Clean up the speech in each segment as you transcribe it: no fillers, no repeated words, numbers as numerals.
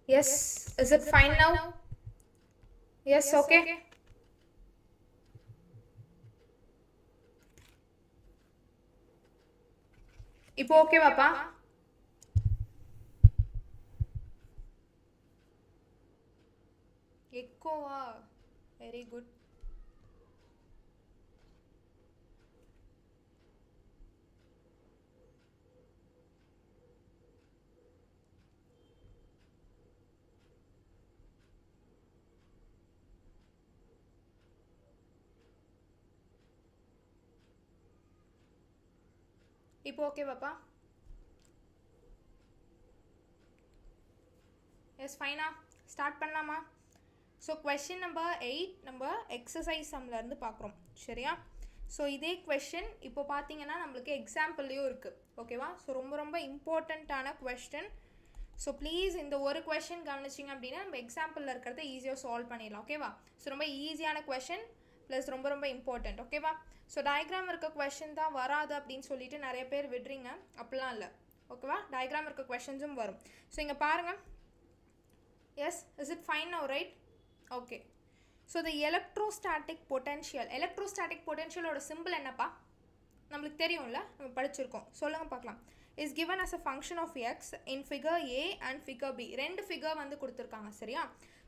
Yes. Is it fine now? Yes, okay. இப்போ ஓகேவாப்பா? எக்கோவா? Very good. இப்போ ஓகேவாப்பா? எஸ் ஃபைனா? ஸ்டார்ட் பண்ணலாமா? ஸோ கொஷின் நம்பர் 8 நம்ம எக்ஸசைஸ் சம்லேருந்து பார்க்குறோம் சரியா? ஸோ இதே கொஷின் இப்போ பார்த்தீங்கன்னா நம்மளுக்கு எக்ஸாம்பிள்லேயும் இருக்குது ஓகேவா? ஸோ ரொம்ப ரொம்ப இம்பார்ட்டண்ட்டான கொஸ்டின். ஸோ ப்ளீஸ் இந்த ஒரு கொஷின் கவனிச்சிங்க அப்படின்னா நம்ம எக்ஸாம்பிளில் இருக்கிறத ஈஸியாக சால்வ் பண்ணிடலாம் ஓகேவா? ஸோ ரொம்ப ஈஸியான கொஷின் ப்ளஸ் ரொம்ப ரொம்ப இம்பார்ட்டண்ட் ஓகேவா? ஸோ டயக்ராம் இருக்க கொஷின் தான் வராது அப்படின்னு சொல்லிட்டு நிறைய பேர் விடுறீங்க, அப்படிலாம் இல்லை ஓகேவா? டயக்ராம் இருக்க கொஷின்ஸும் வரும். ஸோ இங்கே பாருங்கள். Yes, is it fine now, right? Okay. So the electrostatic potential ஓட symbol என்னப்பா? நம்மளுக்கு தெரியும்ல, நம்ம படிச்சிருக்கோம். சொல்லுங்க பார்க்கலாம். is given as a function of x in figure A and figure B. ரெண்டு ஃபிகர் வந்து கொடுத்துருக்காங்க சரியா?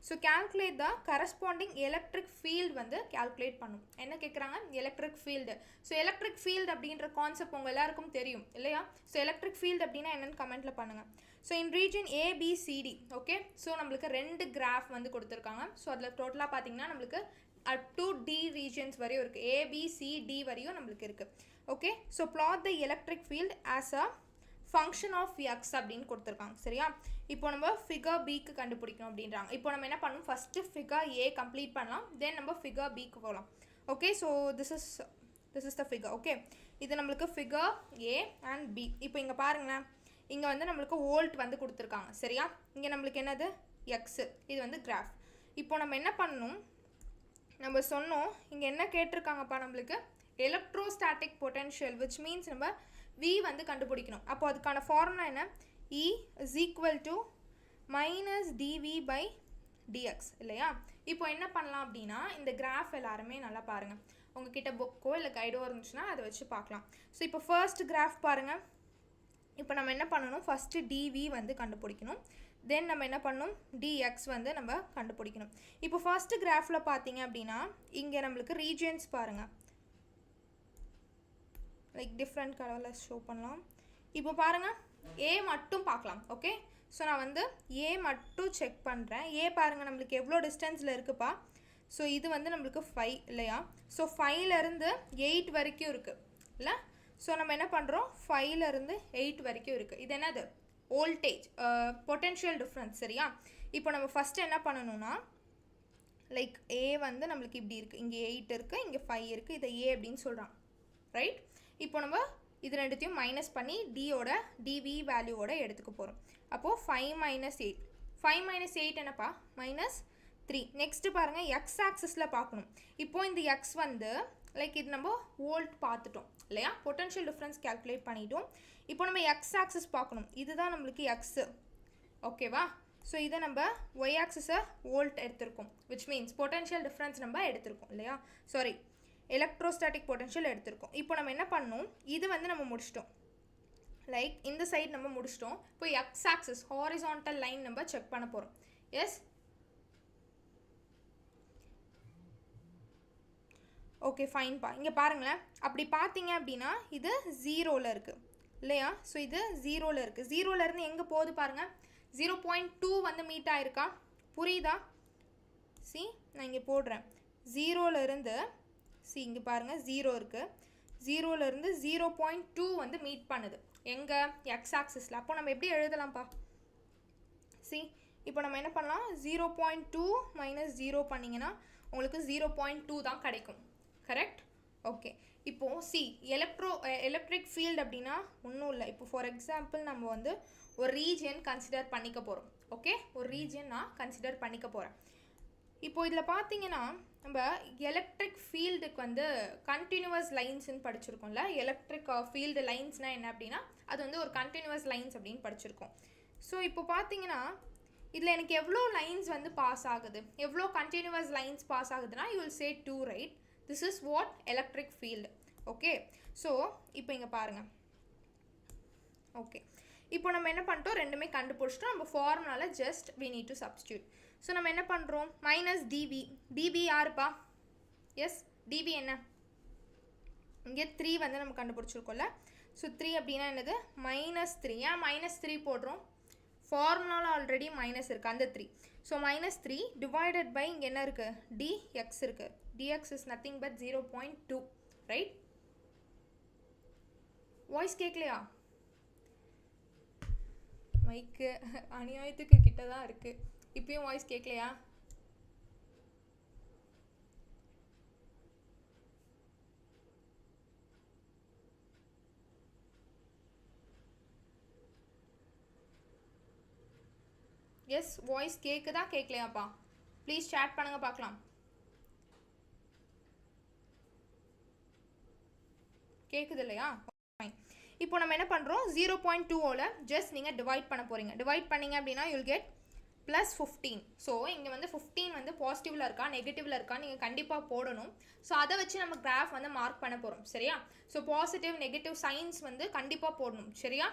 So calculate the corresponding electric field வந்து calculate பண்ணும். என்ன கேட்குறாங்க? Electric field. So electric field அப்படின்ற கான்செப்ட் உங்கள் எல்லாருக்கும் தெரியும் இல்லையா? ஸோ எலக்ட்ரிக் ஃபீல்டு அப்படின்னா என்னென்னு கமெண்ட்டில் பண்ணுங்கள். So in region ABCD okay. So நம்மளுக்கு ரெண்டு கிராஃப் வந்து கொடுத்துருக்காங்க. ஸோ அதில் டோட்டலாக பார்த்தீங்கன்னா நம்மளுக்கு அப் டு D ரீஜன்ஸ் வரையும் இருக்குது, ABCD வரையும் நம்மளுக்கு இருக்குது okay. So plot the electric field as a function of x அப்படின்னு கொடுத்துருக்காங்க சரியா? இப்போ நம்ம ஃபிகர் பிக்கு கண்டுபிடிக்கணும் அப்படின்றாங்க. இப்போ நம்ம என்ன பண்ணணும்? ஃபஸ்ட்டு ஃபிகர் A கம்ப்ளீட் பண்ணலாம், தென் நம்ம ஃபிகர் பிக்கு போகலாம் okay. So this is the figure okay. இது நம்மளுக்கு ஃபிகர் A அண்ட் B. இப்போ இங்கே பாருங்களேன், இங்கே வந்து நம்மளுக்கு வோல்ட் வந்து கொடுத்துருக்காங்க சரியா? இங்கே நம்மளுக்கு என்னது? எக்ஸு. இது வந்து கிராஃப். இப்போ நம்ம என்ன பண்ணணும்? நம்ம சொன்னோம் இங்கே என்ன கேட்டிருக்காங்கப்பா நம்மளுக்கு? எலக்ட்ரோஸ்டாட்டிக் பொட்டென்ஷியல் விச் மீன்ஸ் நம்ம V வந்து கண்டுபிடிக்கணும். அப்போ அதுக்கான ஃபார்முலா என்ன? E is equal to minus dV by dx இல்லையா? இப்போ என்ன பண்ணலாம் அப்படின்னா இந்த கிராஃப் எல்லாருமே நல்லா பாருங்கள். உங்ககிட்ட புக்கோ இல்லை கைடோ இருந்துச்சுன்னா அதை வச்சு பார்க்கலாம். ஸோ இப்போ ஃபர்ஸ்ட் கிராஃப் பாருங்கள். இப்போ நம்ம என்ன பண்ணணும்? ஃபஸ்ட்டு dV வந்து கண்டுபிடிக்கணும், தென் நம்ம என்ன பண்ணணும்? dx வந்து நம்ம கண்டுபிடிக்கணும். இப்போ ஃபர்ஸ்ட் கிராஃபில் பார்த்தீங்க அப்படின்னா இங்கே நம்மளுக்கு ரீஜியன்ஸ் பாருங்கள், லைக் டிஃப்ரெண்ட் கலரில் ஷோ பண்ணலாம். இப்போ பாருங்கள் A மட்டும் பார்க்கலாம் ஓகே. ஸோ நான் வந்து A மட்டும் செக் பண்ணுறேன். A பாருங்கள் நம்மளுக்கு எவ்வளோ டிஸ்டன்ஸில் இருக்குப்பா? ஸோ இது வந்து நம்மளுக்கு 5 இல்லையா? ஸோ 5லேருந்து 8 வரைக்கும் இருக்குது இல்லை? ஸோ நம்ம என்ன பண்ணுறோம்? 5லேருந்து 8 வரைக்கும் இருக்குது. இது என்னது? வோல்டேஜ் பொட்டென்ஷியல் டிஃப்ரென்ஸ் சரியா? இப்போ நம்ம ஃபஸ்ட்டு என்ன பண்ணணும்னா லைக் A வந்து நம்மளுக்கு இப்படி இருக்குது, இங்கே 8 இருக்குது, இங்கே 5 இருக்குது, இதை A அப்படின்னு சொல்கிறாங்க ரைட்? இப்போ நம்ம இது ரெண்டுத்தையும் மைனஸ் பண்ணி டியோட dV வேல்யூவோட எடுத்துக்க போகிறோம். அப்போது 5 minus 8, 5 minus 8 என்னப்பா? -3. நெக்ஸ்ட்டு பாருங்கள் எக்ஸ் ஆக்சிஸில் பார்க்கணும். இப்போது இந்த எக்ஸ் வந்து லைக் இது நம்ம வோல்ட் பார்த்துட்டோம் இல்லையா? பொட்டென்ஷியல் டிஃப்ரென்ஸ் கேல்குலேட் பண்ணிட்டோம். இப்போ நம்ம எக்ஸ் ஆக்சிஸ் பார்க்கணும். இதுதான் நம்மளுக்கு எக்ஸு ஓகேவா? ஸோ இதை நம்ம ஒய் ஆக்சிஸை வோல்ட் எடுத்திருக்கோம் விச் மீன்ஸ் பொட்டென்ஷியல் டிஃப்ரென்ஸ் நம்ம எடுத்திருக்கோம் இல்லையா? சாரி, எலக்ட்ரோஸ்டாட்டிக் பொட்டென்ஷியல் எடுத்திருக்கோம். இப்போ நம்ம என்ன பண்ணணும்? இது வந்து நம்ம முடிச்சிட்டோம், லைக் இந்த சைடு நம்ம முடிச்சிட்டோம். இப்போ எக்ஸ் ஆக்சிஸ் ஹாரிசான்டல் லைன் நம்ம செக் பண்ண போகிறோம். எஸ் ஓகே ஃபைன்பா. இங்கே பாருங்களேன், அப்படி பார்த்தீங்க அப்படின்னா இது 0ல் இருக்குது இல்லையா? ஸோ இது 0ல் இருக்குது. 0லேருந்து எங்கே போகுது பாருங்கள்? 0.2 வந்து மீட் ஆயிருக்கா? புரியுதா? சி நான் இங்கே போடுறேன். 0லேருந்து சி இங்கே பாருங்கள் 0 இருக்குது. 0லேருந்து 0.2 வந்து மீட் பண்ணுது எங்கே? எக்ஸ் ஆக்சிஸில். அப்போ நம்ம எப்படி எழுதலாம்ப்பா? சி இப்போ நம்ம என்ன பண்ணலாம்? 0.2 மைனஸ் 0 பண்ணிங்கன்னா உங்களுக்கு 0.2 தான் கிடைக்கும் கரெக்ட்? ஓகே. இப்போது சி எலக்ட்ரிக் ஃபீல்டு அப்படின்னா ஒன்றும் இல்லை. இப்போ ஃபார் எக்ஸாம்பிள் நம்ம வந்து ஒரு ரீஜியன் கன்சிடர் பண்ணிக்க போகிறோம் ஓகே. ஒரு ரீஜியன் நான் கன்சிடர் பண்ணிக்க போகிறேன். இப்போது இதில் பார்த்தீங்கன்னா நம்ம எலக்ட்ரிக் ஃபீல்டுக்கு வந்து கண்டினியூவஸ் லைன்ஸ்ன்னு படிச்சிருக்கோம்ல. எலக்ட்ரிக் ஃபீல்டு லைன்ஸ்னால் என்ன அப்படின்னா அது வந்து ஒரு கண்டினியூவஸ் லைன்ஸ் அப்படின்னு படிச்சிருக்கோம். ஸோ இப்போ பார்த்தீங்கன்னா இதில் எனக்கு எவ்வளோ லைன்ஸ் வந்து பாஸ் ஆகுது, எவ்வளோ கண்டினியூவஸ் லைன்ஸ் பாஸ் ஆகுதுன்னா you will say 2, right? This is what electric field. Okay, so இப்போ இங்கே பாருங்கள். ஓகே, இப்போ நம்ம என்ன பண்ணிட்டோம், ரெண்டுமே கண்டுபிடிச்சிட்டோம். நம்ம ஃபார்முலாவில் just we need to substitute. So நம்ம என்ன பண்ணுறோம், மைனஸ் டிவி. டிவி யாருப்பா? எஸ், டிவி என்ன? இங்கே 3 வந்து நம்ம கண்டுபிடிச்சிருக்கோம்ல. ஸோ 3 அப்படின்னா என்னது, -3. ஏன் -3 போடுறோம், ஃபார்முலாவில் ஆல்ரெடி மைனஸ் இருக்குது அந்த 3. ஸோ -3 டிவைடட் பை இங்கே என்ன இருக்குது, dx இருக்குது. dx is nothing but 0.2, right? Voice கேட்கலையா? மைக்கு அநியாயத்துக்கு கிட்ட தான் இருக்குது. இப்பயும் வாய்ஸ் கேட்கலையா? எஸ், வாய்ஸ் கேட்குதா கேட்கலையாப்பா? ப்ளீஸ் சேட் பண்ணுங்கள் பார்க்கலாம். கேட்குது இல்லையா? ஃபைன். இப்போ நம்ம என்ன பண்ணுறோம், 0.2ஓட ஜஸ்ட் நீங்கள் டிவைட் பண்ண போகிறீங்க. டிவைட் பண்ணிங்க அப்படின்னா யூல் கெட் +15. ஸோ இங்கே வந்து 15 வந்து பாசிட்டிவில் இருக்கா நெகட்டிவில் இருக்கா நீங்கள் கண்டிப்பாக போடணும். ஸோ அதை வச்சு நம்ம கிராஃப் வந்து மார்க் பண்ண போகிறோம், சரியா? ஸோ பாசிட்டிவ் நெகட்டிவ் சைன்ஸ் வந்து கண்டிப்பாக போடணும், சரியா?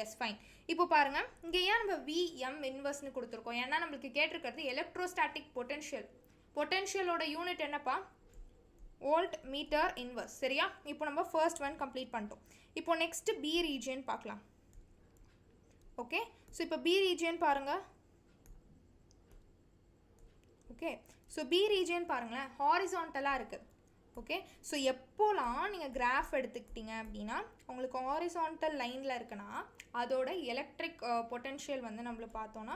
Yes, fine. இப்போ பாருங்கள், இங்கே ஏன் நம்ம Vm இன்வர்ஸ்னு கொடுத்துருக்கோம், ஏன்னா நம்மளுக்கு கேட்டிருக்கிறது எலக்ட்ரோஸ்டாட்டிக் பொட்டென்ஷியல். பொட்டென்ஷியலோட யூனிட் என்னப்பா, வோல்ட் மீட்டர் இன்வர்ஸ், சரியா? இப்போ நம்ம ஃபர்ஸ்ட் ஒன் கம்ப்ளீட் பண்ணிட்டோம். இப்போ நெக்ஸ்ட்டு பி ரீஜியன் பார்க்கலாம். ஓகே, ஸோ இப்போ பி ரீஜியன் பாருங்கள். ஓகே, ஸோ பி ரீஜியன் பாருங்களேன், ஹாரிசான்டலாக இருக்குது. ஓகே, ஸோ எப்போலாம் நீங்கள் கிராஃப் எடுத்துக்கிட்டீங்க அப்படின்னா உங்களுக்கு ஹாரிசான்டல் லைனில் இருக்குன்னா அதோட எலக்ட்ரிக் பொட்டென்ஷியல் வந்து நம்மளுக்கு பார்த்தோன்னா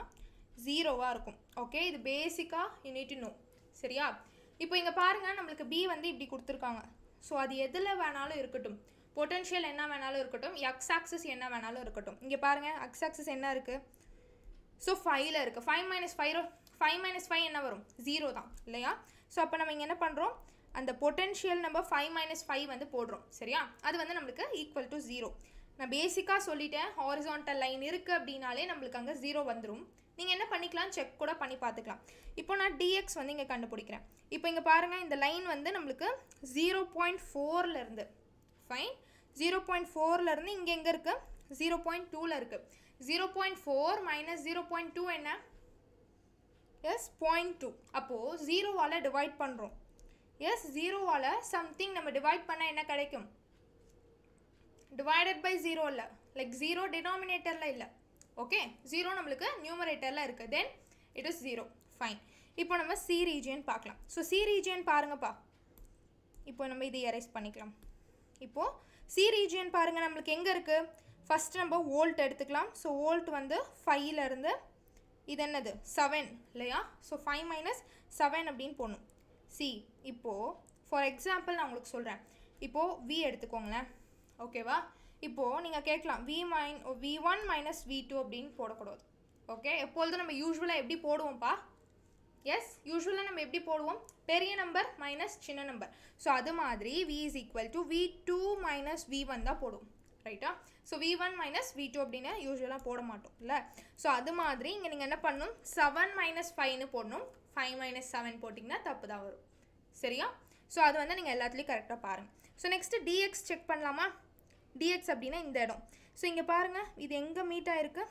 0வாக இருக்கும். ஓகே, இது பேசிக்காக யூ நீட் டு நோ, சரியா? இப்போ இங்கே பாருங்கள், நம்மளுக்கு பி வந்து இப்படி கொடுத்துருக்காங்க. ஸோ அது எதில் வேணாலும் இருக்கட்டும், பொட்டென்ஷியல் என்ன வேணாலும் இருக்கட்டும், எக்ஸ் ஆக்சிஸ் என்ன வேணாலும் இருக்கட்டும். இங்கே பாருங்கள், எக்ஸ் ஆக்சிஸ் என்ன இருக்குது, ஸோ 5ல் இருக்குது. 5 - 5 என்ன வரும், 0 தான் இல்லையா? ஸோ அப்போ நம்ம இங்கே என்ன பண்ணுறோம், அந்த பொட்டென்ஷியல் நம்ம 5 - 5 வந்து போடுறோம், சரியா? அது வந்து நம்மளுக்கு ஈக்குவல் டு 0. நான் பேசிக்காக சொல்லிட்டேன், ஹாரிசான்டல் லைன் இருக்குது அப்படின்னாலே நம்மளுக்கு அங்கே 0 வந்துடும். நீங்கள் என்ன பண்ணிக்கலாம், செக் கூட பண்ணி பார்த்துக்கலாம். இப்போ நான் dx வந்து இங்கே கண்டுபிடிக்கிறேன். இப்போ இங்கே பாருங்கள், இந்த லைன் வந்து நம்மளுக்கு 0.4லேருந்து, ஃபைன், 0.4லேருந்து இங்கே எங்கே இருக்குது, 0.2ல் இருக்குது. 0.4 - 0.2 என்ன, எஸ் 0.2. அப்போது 0வால் டிவைட் பண்ணுறோம். எஸ், 0வால் சம்திங் நம்ம டிவைட் பண்ணால் என்ன கிடைக்கும், டிவைடட் பை 0 இல்லை, லைக் 0 டினாமினேட்டரில் இல்லை. ஓகே, 0 நம்மளுக்கு நியூமரேட்டரில் இருக்குது, தென் இட் இஸ் 0, ஃபைன். இப்போ நம்ம சி ரீஜியன் பார்க்கலாம். ஸோ சி ரீஜியன் பாருங்கப்பா. இப்போ நம்ம இதை எரேஸ் பண்ணிக்கலாம். இப்போது சி ரீஜியன் பாருங்கள், நம்மளுக்கு எங்கே இருக்குது, ஃபஸ்ட்டு நம்ம வோல்ட் எடுத்துக்கலாம். ஸோ வோல்ட் வந்து 5லேருந்து இது என்னது 7 இல்லையா? ஸோ 5 - 7 அப்படின்னு போடணும். சி, இப்போது ஃபார் எக்ஸாம்பிள் நான் உங்களுக்கு சொல்கிறேன். இப்போது வி எடுத்துக்கோங்களேன், ஓகேவா? இப்போது நீங்கள் கேட்கலாம் V1 - V2 அப்படின்னு போடக்கூடாது. ஓகே, எப்பொழுதும் நம்ம யூஸ்வலாக எப்படி போடுவோம்ப்பா, எஸ், யூஸ்வலாக நம்ம எப்படி போடுவோம், பெரிய நம்பர் மைனஸ் சின்ன நம்பர். ஸோ அது மாதிரி V is equal to V2 - V1 தான் போடுவோம், ரைட்டா? ஸோ V1 - V2 அப்படின்னு யூஸ்வலாக போட மாட்டோம் இல்லை? ஸோ அது மாதிரி இங்கே நீங்கள் என்ன பண்ணணும், 7 - 5ன்னு போடணும். 5 - 7 போட்டிங்கன்னா தப்பு தான் வரும், சரியா? ஸோ அது வந்து நீங்கள் எல்லாத்துலேயும் கரெக்டாக பாருங்கள். ஸோ நெக்ஸ்ட்டு dx செக் பண்ணலாமா? dx அப்படின்னா இந்த இடம். ஸோ இங்கே பாருங்கள், இது எங்கே மீட் ஆகிருக்கு,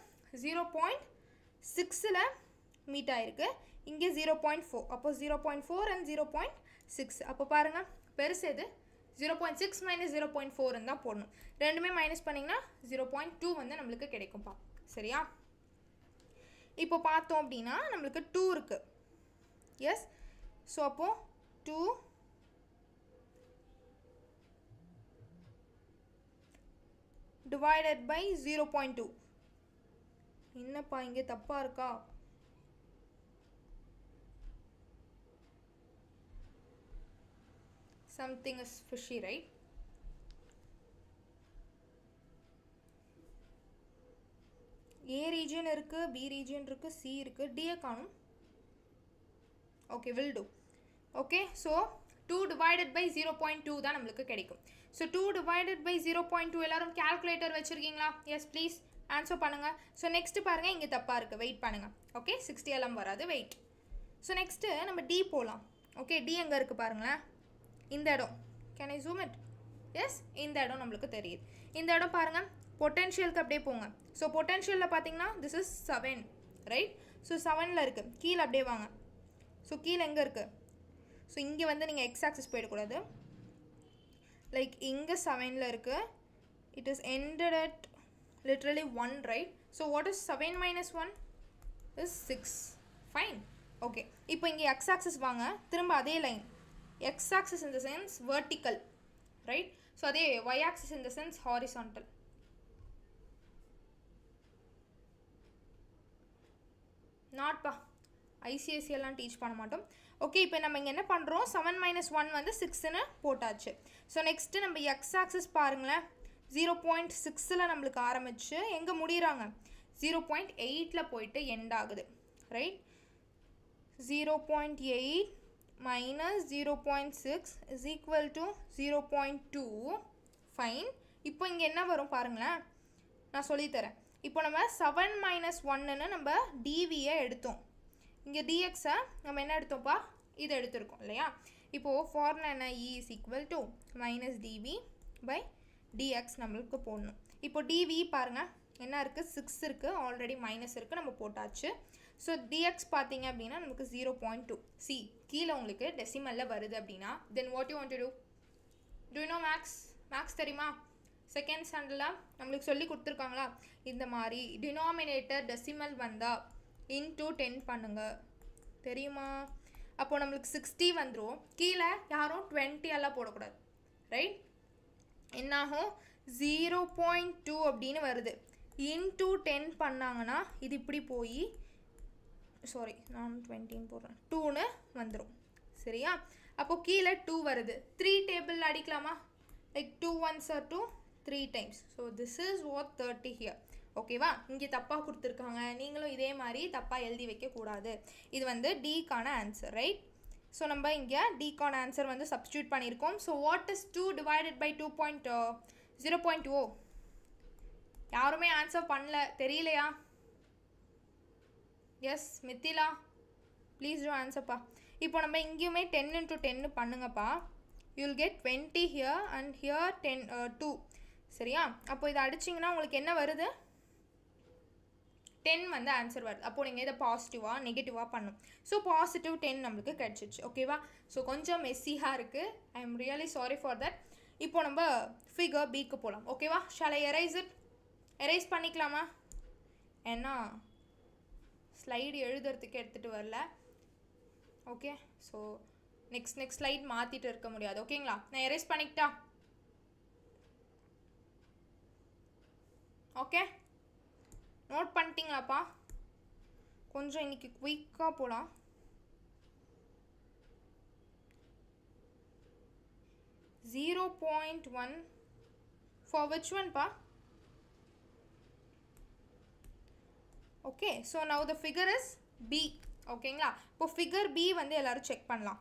0.6ல் மீட் ஆகிருக்கு. இங்கே 0.4, அப்போ 0.4 and 0.6. அப்போ பாருங்கள், பெருசு எது, 0.6 - 0.4 தான் போடணும். ரெண்டுமே மைனஸ் பண்ணிங்கன்னா 0.2 வந்து நம்மளுக்கு கிடைக்கும்ப்பா, சரியா? இப்போ பார்த்தோம் அப்படின்னா நம்மளுக்கு 2 இருக்குது. எஸ், ஸோ அப்போது 2 divided by 0.2. என்னப்பா இங்கே தப்பாக இருக்கா? something is fishy, right? A region இருக்கு, B region இருக்கு, C இருக்கு, D காணும். Okay, will do. Okay, so 2 divided by 0.2 தான் நம்மளுக்கு கிடைக்கும். So 2 divided by 0.2 எல்லாரும் calculator வச்சிருக்கீங்களா? Yes, please ஆன்சர் பண்ணுங்கள். ஸோ நெக்ஸ்ட்டு பாருங்கள், இங்கே தப்பாக இருக்குது, வெயிட் பண்ணுங்கள். ஓகே, 60 எல்லாம் வராது, வெயிட். ஸோ நெக்ஸ்ட்டு நம்ம டி போகலாம். ஓகே, டி எங்கே இருக்குது பாருங்களேன், இந்த இடம். Can I zoom it? Yes, இந்த இடம் நம்மளுக்கு தெரியுது. இந்த இடம் பாருங்கள், பொட்டென்ஷியலுக்கு அப்படியே போங்க. ஸோ பொட்டென்ஷியலில் பார்த்தீங்கன்னா திஸ் இஸ் 7, ரைட்? ஸோ 7ல் இருக்குது, கீழே அப்படியே வாங்க. ஸோ கீழே எங்கே இருக்குது? ஸோ இங்கே வந்து நீங்கள் எக்ஸ் ஆக்சிஸ் போயிடக்கூடாது. லைக் இங்கே 7ல் இருக்குது. It is ended at literally 1, right? So what is 7 minus 1 is 6. Fine. Okay, இப்போ இங்கே x axis வாங்க, திரும்ப அதே line. x axis in the sense vertical, right? So அதே y axis in the sense horizontal. Not pa ICSE எல்லாம் teach பண்ண மாட்டோம். Okay, இப்போ நம்ம இங்கே என்ன பண்ணுறோம், 7 minus 1 வந்து 6ன்னு போட்டாச்சு. ஸோ நெக்ஸ்ட்டு நம்ம x axis பாருங்களேன், 0.6ல் நம்மளுக்கு ஆரம்பிச்சு எங்கே முடிகிறாங்க, 0.8ல் போயிட்டு எண்ட் ஆகுது, right? 0.8 minus 0.6 is equal to 0.2. Fine. இப்போ இங்கே என்ன வரும் பாருங்களேன், நான் சொல்லித்தரேன். இப்போ நம்ம 7 minus 1ன்னு நம்ம டிவியை எடுத்தோம். இங்கே டிஎக்ஸை நம்ம என்ன எடுத்தோம்ப்பா, இது எடுத்திருக்கோம் இல்லையா? இப்போது ஃபார்முலா என்ன, E is equal to minus d v by d x நம்மளுக்கு போடணும். இப்போ டிவி பாருங்கள் என்ன இருக்குது, 6 இருக்குது, ஆல்ரெடி மைனஸ் இருக்குது, நம்ம போட்டாச்சு. ஸோ டிஎக்ஸ் பார்த்தீங்க அப்படின்னா நமக்கு 0.2. சி கீழே உங்களுக்கு டெசிமலில் வருது அப்படின்னா then what you want to do you know maths தெரியுமா? செகண்ட் ஸ்டாண்டர்டில் நம்மளுக்கு சொல்லி கொடுத்துருக்காங்களா, இந்த மாதிரி டினாமினேட்டர் டெசிமல் வந்தால் இன்டூ 10 பண்ணுங்க, தெரியுமா? அப்போது நம்மளுக்கு 60 வந்துடும். கீழே யாரும் 20 எல்லாம் போடக்கூடாது, ரைட்? என்னாகும், 0.2 அப்படின்னு வருது. இன்டூ 10 பண்ணாங்கன்னா இது இப்படி போய், சாரி நான் 20 போடுறேன், 2ன்னு வந்துடும், சரியா? அப்போது கீழே 2 வருது. 3 டேபிளில் அடிக்கலாமா? Like 2 1s are 2, 3 times. So this is what 30 here. ஓகேவா? இங்கே தப்பாக கொடுத்துருக்காங்க, நீங்களும் இதே மாதிரி தப்பாக எழுதி வைக்கக்கூடாது. இது வந்து டிக்கான ஆன்சர், ரைட்? ஸோ நம்ம இங்கே டிக்கான ஆன்சர் வந்து சப்ஸ்டியூட் பண்ணியிருக்கோம். So what is 2 divided by 0.2? யாருமே ஆன்சர் பண்ணல, தெரியலையா? எஸ் மித்திலா, ப்ளீஸ் டூ ஆன்சர்ப்பா. இப்போ நம்ம இங்கேயுமே 10 into 10 பண்ணுங்கப்பா. You will get 20 here and here 2, சரியா? அப்போ இதை அடிச்சிங்கன்னா உங்களுக்கு என்ன வருது, 10 வந்து ஆன்சர் வருது. அப்போது நீங்கள் இதை பாசிட்டிவாக நெகட்டிவாக பண்ணும். ஸோ பாசிட்டிவ் 10 நம்மளுக்கு கிடச்சிச்சு, ஓகேவா? ஸோ கொஞ்சம் மெஸ்ஸியாக இருக்குது, I am really sorry for that. இப்போ நம்ம ஃபிகர் பிக்கு போகலாம், ஓகேவா? Shall I erase it? Erase பண்ணிக்கலாமா? ஏன்னா ஸ்லைடு எழுதுறதுக்கு எடுத்துகிட்டு வரல. ஓகே, ஸோ நெக்ஸ்ட் ஸ்லைட் மாற்றிட்டு இருக்க முடியாது, ஓகேங்களா? நான் எரைஸ் பண்ணிக்கிட்டா? ஓகே, நோட் பண்ணிட்டீங்களாப்பா? கொஞ்சம் இன்னைக்கு குயிக்காக போகலாம். (0.1) for which one pa? Okay, so now the figure is B. ஓகேங்களா? இப்போ ஃபிகர் பி வந்து எல்லோரும் செக் பண்ணலாம்.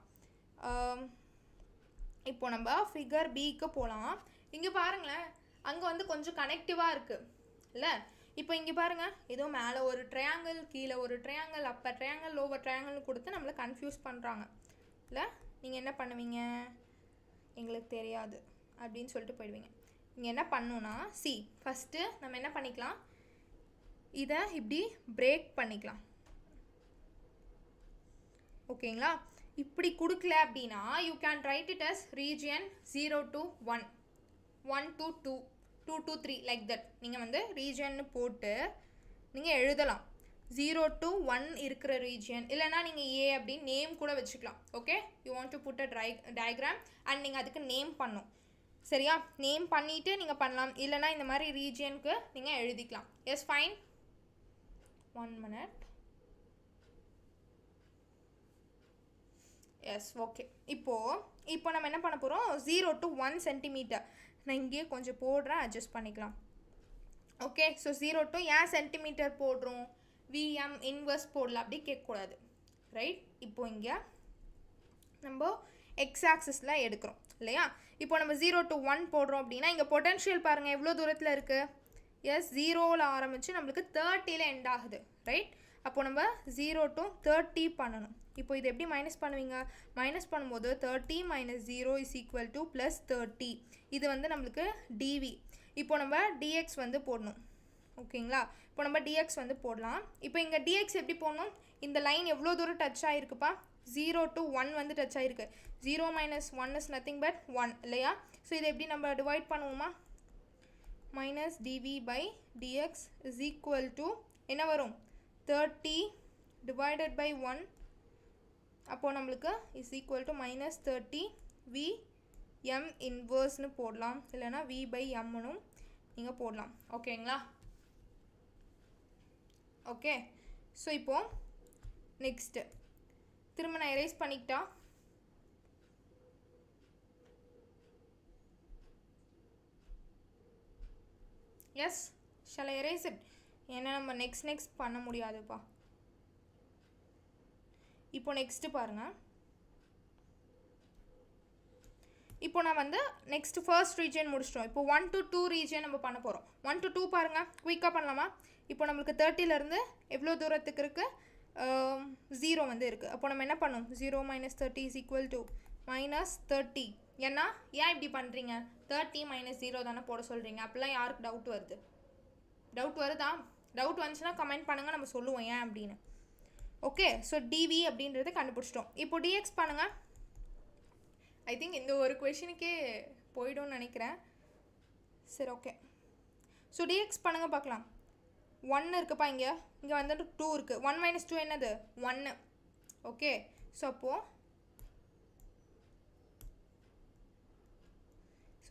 இப்போ நம்ம ஃபிகர் பிக்கு போகலாம். இங்கே பாருங்களேன், அங்கே வந்து கொஞ்சம் கனெக்டிவாக இருக்குது இல்லை? இப்போ இங்கே பாருங்கள், ஏதோ மேலே ஒரு ட்ரையாங்கிள், கீழே ஒரு ட்ரையாங்கிள், அப்பர் ட்ரையாங்கிள், லோவர் ட்ரையாங்கிள்னு கொடுத்து நம்மளை கன்ஃபியூஸ் பண்ணுறாங்க இல்லை? நீங்கள் என்ன பண்ணுவீங்க, எங்களுக்கு தெரியாது அப்படின்னு சொல்லிட்டு போயிடுவீங்க. நீங்கள் என்ன பண்ணணுன்னா, ஃபஸ்ட்டு நம்ம என்ன பண்ணிக்கலாம், இதை இப்படி பிரேக் பண்ணிக்கலாம், ஓகேங்களா? இப்படி கொடுக்கல அப்படின்னா you can write it as region 0 to 1, 1 to 2, 2 to 3 like that. நீங்கள் வந்து ரீஜியன்னு போட்டு நீங்கள் எழுதலாம். 0 to 1 இருக்கிற ரீஜியன், இல்லைனா நீங்கள் ஏ அப்படின்னு நேம் கூட வச்சுக்கலாம். Okay, you want to put a diagram and நீங்கள் அதுக்கு நேம் பண்ணும், சரியா? நேம் பண்ணிவிட்டு நீங்கள் பண்ணலாம், இல்லைனா இந்த மாதிரி ரீஜியனுக்கு நீங்கள் எழுதிக்கலாம். Yes, fine. 1 minute. Yes, okay. இப்போ நம்ம என்ன பண்ண போகிறோம், 0 to 1 சென்டிமீட்டர். நான் இங்கேயே கொஞ்சம் போடுறேன், அட்ஜஸ்ட் பண்ணிக்கலாம். ஓகே, ஸோ 0 to ஏன் சென்டிமீட்டர் போடுறோம், விஎம் இன்வெர்ஸ் போடல அப்படி கேட்கக்கூடாது, ரைட்? இப்போ இங்கே நம்ம எக்ஸ் ஆக்சிஸில் எடுக்கிறோம் இல்லையா? இப்போ நம்ம 0 to 1 போடுறோம் அப்படின்னா இங்கே பொட்டென்ஷியல் பாருங்கள் எவ்வளோ தூரத்தில் இருக்குது, எஸ் 0ல் ஆரம்பித்து நம்மளுக்கு 30ல் எண்ட் ஆகுது ரைட். அப்போ நம்ம 0 to 30 பண்ணணும். இப்போ இது எப்படி மைனஸ் பண்ணுவீங்க? மைனஸ் பண்ணும்போது 30 - 0 = +30. இது வந்து நம்மளுக்கு dv. இப்போ நம்ம dx வந்து போடணும் ஓகேங்களா. இப்போ நம்ம dx வந்து போடலாம். இப்போ இங்கே dx எப்படி போடணும்? இந்த லைன் எவ்வளோ தூரம் டச் ஆகிருக்குப்பா? 0 to 1 வந்து டச் ஆகிருக்கு. 0 - 1 is nothing but 1 இல்லையா. ஸோ இதை எப்படி நம்ம டிவைட் பண்ணுவோமா? மைனஸ் dv/dx = என்ன வரும்? 30 divided by 1. அப்போது நம்மளுக்கு = -30 v m இன்வர்ஸ்னு போடலாம், இல்லைனா v/mனும் நீங்கள் போடலாம் ஓகேங்களா. ஓகே, ஸோ இப்போது நெக்ஸ்ட்டு திரும்ப நான் எரேஸ் பண்ணிக்கிட்டா? Yes, shall I erase it? ஏன்னா நம்ம நெக்ஸ்ட் பண்ண முடியாதுப்பா. இப்போ நெக்ஸ்ட்டு பாருங்கள். இப்போ நான் வந்து நெக்ஸ்ட் ஃபர்ஸ்ட் ரீஜன் முடிச்சிட்டோம். இப்போ 1 to 2 ரீஜன் நம்ம பண்ண போகிறோம். 1 to 2 பாருங்கள், குயிக்காக பண்ணலாமா? இப்போ நம்மளுக்கு 30லேருந்து எவ்வளோ தூரத்துக்கு இருக்குது? 0 வந்து இருக்குது. அப்போ நம்ம என்ன பண்ணோம்? 0 - 30 = -30. ஏன்னா ஏன் இப்படி பண்ணுறீங்க? 30 - 0 தானே போட சொல்கிறீங்க. அப்போல்லாம் யாருக்கு டவுட் வருது? டவுட் வருதா? டவுட் வந்துச்சுன்னா கமெண்ட் பண்ணுங்கள், நம்ம சொல்லுவோம் ஏன் அப்படின்னு. ஓகே, ஸோ டிவி அப்படின்றத கண்டுபிடிச்சிட்டோம். இப்போ டிஎக்ஸ் பண்ணுங்கள். ஐ திங்க் இந்த ஒரு கொஷனுக்கே போய்டும்னு நினைக்கிறேன். சரி, ஓகே. ஸோ டிஎக்ஸ் பண்ணுங்கள் பார்க்கலாம். 1 இருக்குப்பா, இங்கே வந்துட்டு 2 இருக்குது. 1 - 2 என்னது? 1. ஓகே, ஸோ அப்போது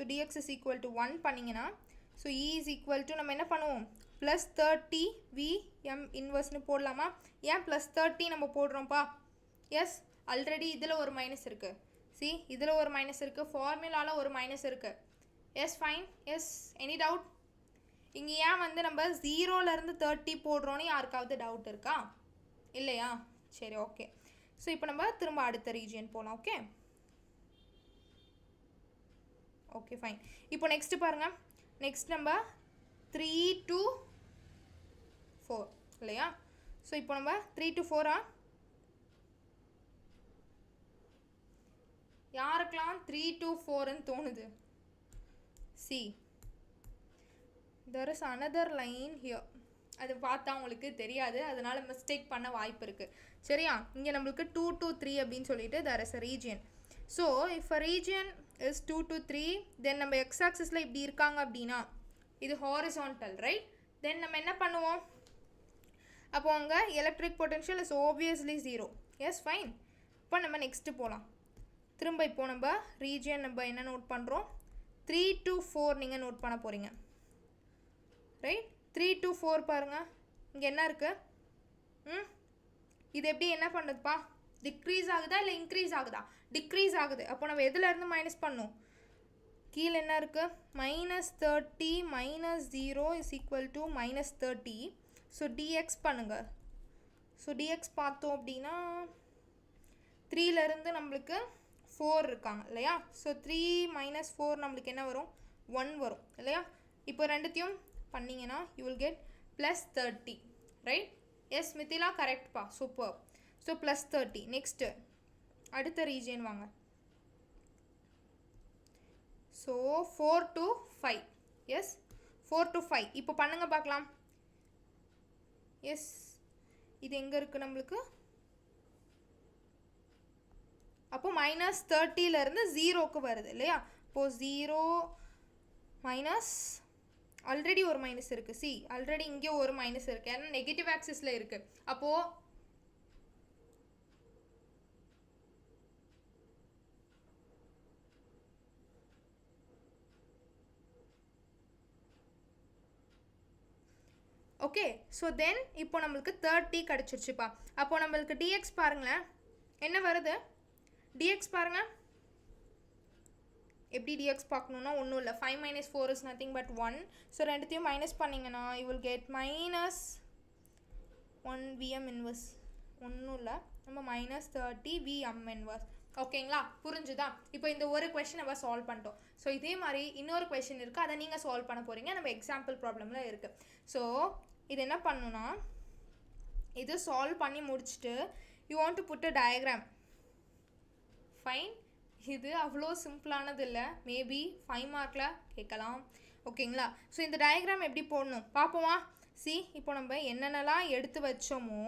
dx = 1 பண்ணிங்கன்னா ஸோ e = நம்ம என்ன பண்ணுவோம்? +30 v m இன்வர்ஸ்னு போடலாமா? ஏன் +30 நம்ம போடுறோம்ப்பா? எஸ், ஆல்ரெடி இதில் ஒரு மைனஸ் இருக்குது. சி, இதில் ஒரு மைனஸ் இருக்குது, ஃபார்முலாவில் ஒரு மைனஸ் இருக்குது. Yes, fine. Yes, any doubt? இங்கே ஏன் வந்து நம்ம 0லேருந்து 30 போடுறோன்னு யாருக்காவது டவுட் இருக்கா? இல்லையா? சரி, ஓகே. ஸோ இப்போ நம்ம திரும்ப அடுத்த ரீஜியன் போகலாம். Okay, okay, fine. இப்போ நெக்ஸ்ட்டு பாருங்கள். நெக்ஸ்ட் நம்ம 3 to 4 இல்லையா. ஸோ இப்போ நம்ம 3 to 4 யாருக்கெல்லாம் 3 to 4ன்னு தோணுது? C, there is another line here. அது பார்த்தா உங்களுக்கு தெரியாது, அதனால் மிஸ்டேக் பண்ண வாய்ப்பு இருக்குது சரியா. இங்கே நம்மளுக்கு 2 to 3 அப்படின்னு சொல்லிட்டு there is a region. So if a region is 2 to 3, then நம்ம x axisல இப்படி இருக்காங்க அப்படின்னா இது ஹாரிசான்டல் ரைட். தென் நம்ம என்ன பண்ணுவோம்? அப்போ அங்கே electric potential is obviously 0. Yes, fine. இப்போ நம்ம நெக்ஸ்ட்டு போகலாம். திரும்ப இப்போ நம்ம ரீஜியன் நம்ம என்ன நோட் பண்ணுறோம்? 3 to 4 நீங்கள் நோட் பண்ண போகிறீங்க ரைட். 3 to 4 பாருங்கள், இங்கே என்ன இருக்குது? இது எப்படி என்ன பண்ணுறதுப்பா? டிக்ரீஸ் ஆகுதா இல்லை இன்க்ரீஸ் ஆகுதா? டிக்ரீஸ் ஆகுது. அப்போ நம்ம எதுலேருந்து மைனஸ் பண்ணணும்? கீழே என்ன இருக்குது? -30 - 0 = -30. ஸோ டிஎக்ஸ் பண்ணுங்கள். ஸோ டிஎக்ஸ் பார்த்தோம் அப்படின்னா 3லேருந்து நம்மளுக்கு 4 இருக்காங்க இல்லையா. ஸோ 3 - 4 நம்மளுக்கு என்ன வரும்? 1 வரும் இல்லையா. இப்போ ரெண்டுத்தையும் பண்ணிங்கன்னா you will get +30 right. Yes Mithila, கரெக்ட்பா, சூப்பர். ஸோ +30. நெக்ஸ்ட்டு அடுத்த ரீஜியன் வாங்க. So 4 to 5. எஸ், 4 to 5 இப்போ பண்ணுங்க பார்க்கலாம். எஸ், இது எங்கே இருக்குது நம்மளுக்கு? அப்போ -30லேருந்து 0க்கு வருது இல்லையா. இப்போது 0 மைனஸ் ஆல்ரெடி ஒரு மைனஸ் இருக்குது. சி, ஆல்ரெடி இங்கே ஒரு மைனஸ் இருக்குது, ஏன்னா நெகட்டிவ் ஆக்சிஸில் இருக்குது. அப்போது ஓகே. ஸோ தென் இப்போ நம்மளுக்கு 30 கிடச்சிருச்சுப்பா. அப்போது நம்மளுக்கு டிஎக்ஸ் பாருங்களேன், என்ன வருது? டிஎக்ஸ் பாருங்கள். எப்படி டிஎக்ஸ் பார்க்கணுன்னா ஒன்றும் இல்லை, 5 - 4 இஸ் நத்திங் பட் 1. ஸோ ரெண்டுத்தையும் மைனஸ் பண்ணிங்கன்னா you will get -1 vm inverse. ஒன்றும் இல்லை, நம்ம -30 vm இன்வர்ஸ் ஓகேங்களா, புரிஞ்சுதா? இப்போ இந்த ஒரு கொஷின் நம்ம சால்வ் பண்ணிட்டோம். ஸோ இதே மாதிரி இன்னொரு கொஷின் இருக்குது, அதை நீங்கள் சால்வ் பண்ண போகிறீங்க. நம்ம எக்ஸாம்பிள் ப்ராப்ளமில் இருக்குது. ஸோ இது என்ன பண்ணணும்னா, இது சால்வ் பண்ணி முடிச்சுட்டு you want to put a diagram. Fine, இது அவ்வளோ சிம்பிளானது இல்லை, மேபி 5 மார்க்கில் கேட்கலாம். ஓகேங்களா, ஸோ இந்த டயக்ராம் எப்படி போடணும் பார்ப்போமா? சி, இப்போ நம்ம என்னென்னலாம் எடுத்து வச்சோமோ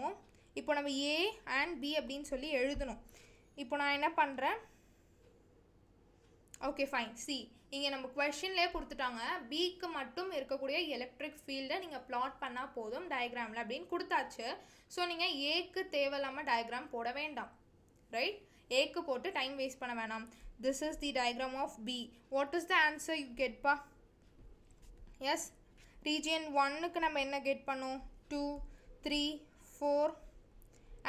இப்போ நம்ம ஏ அண்ட் பி அப்படின்னு சொல்லி எழுதணும். இப்போ நான் என்ன பண்ணுறேன், ஓகே ஃபைன். சி, இங்கே நம்ம கொஷின்லேயே கொடுத்துட்டாங்க, பிக்கு மட்டும் இருக்கக்கூடிய எலக்ட்ரிக் ஃபீல்டை நீங்கள் பிளாட் பண்ணால் போதும் டயக்ராமில் அப்படின்னு கொடுத்தாச்சு. ஸோ நீங்கள் ஏக்கு தேவையில்லாமல் டயக்ராம் போட வேண்டாம், ரைட்? ஏக்கு போட்டு டைம் வேஸ்ட் பண்ண வேணாம். This is the diagram of B. What is the answer you கெட்பா? எஸ், ரீஜியன் 1க்கு நம்ம என்ன கெட் பண்ணோம்? 2, 3, 4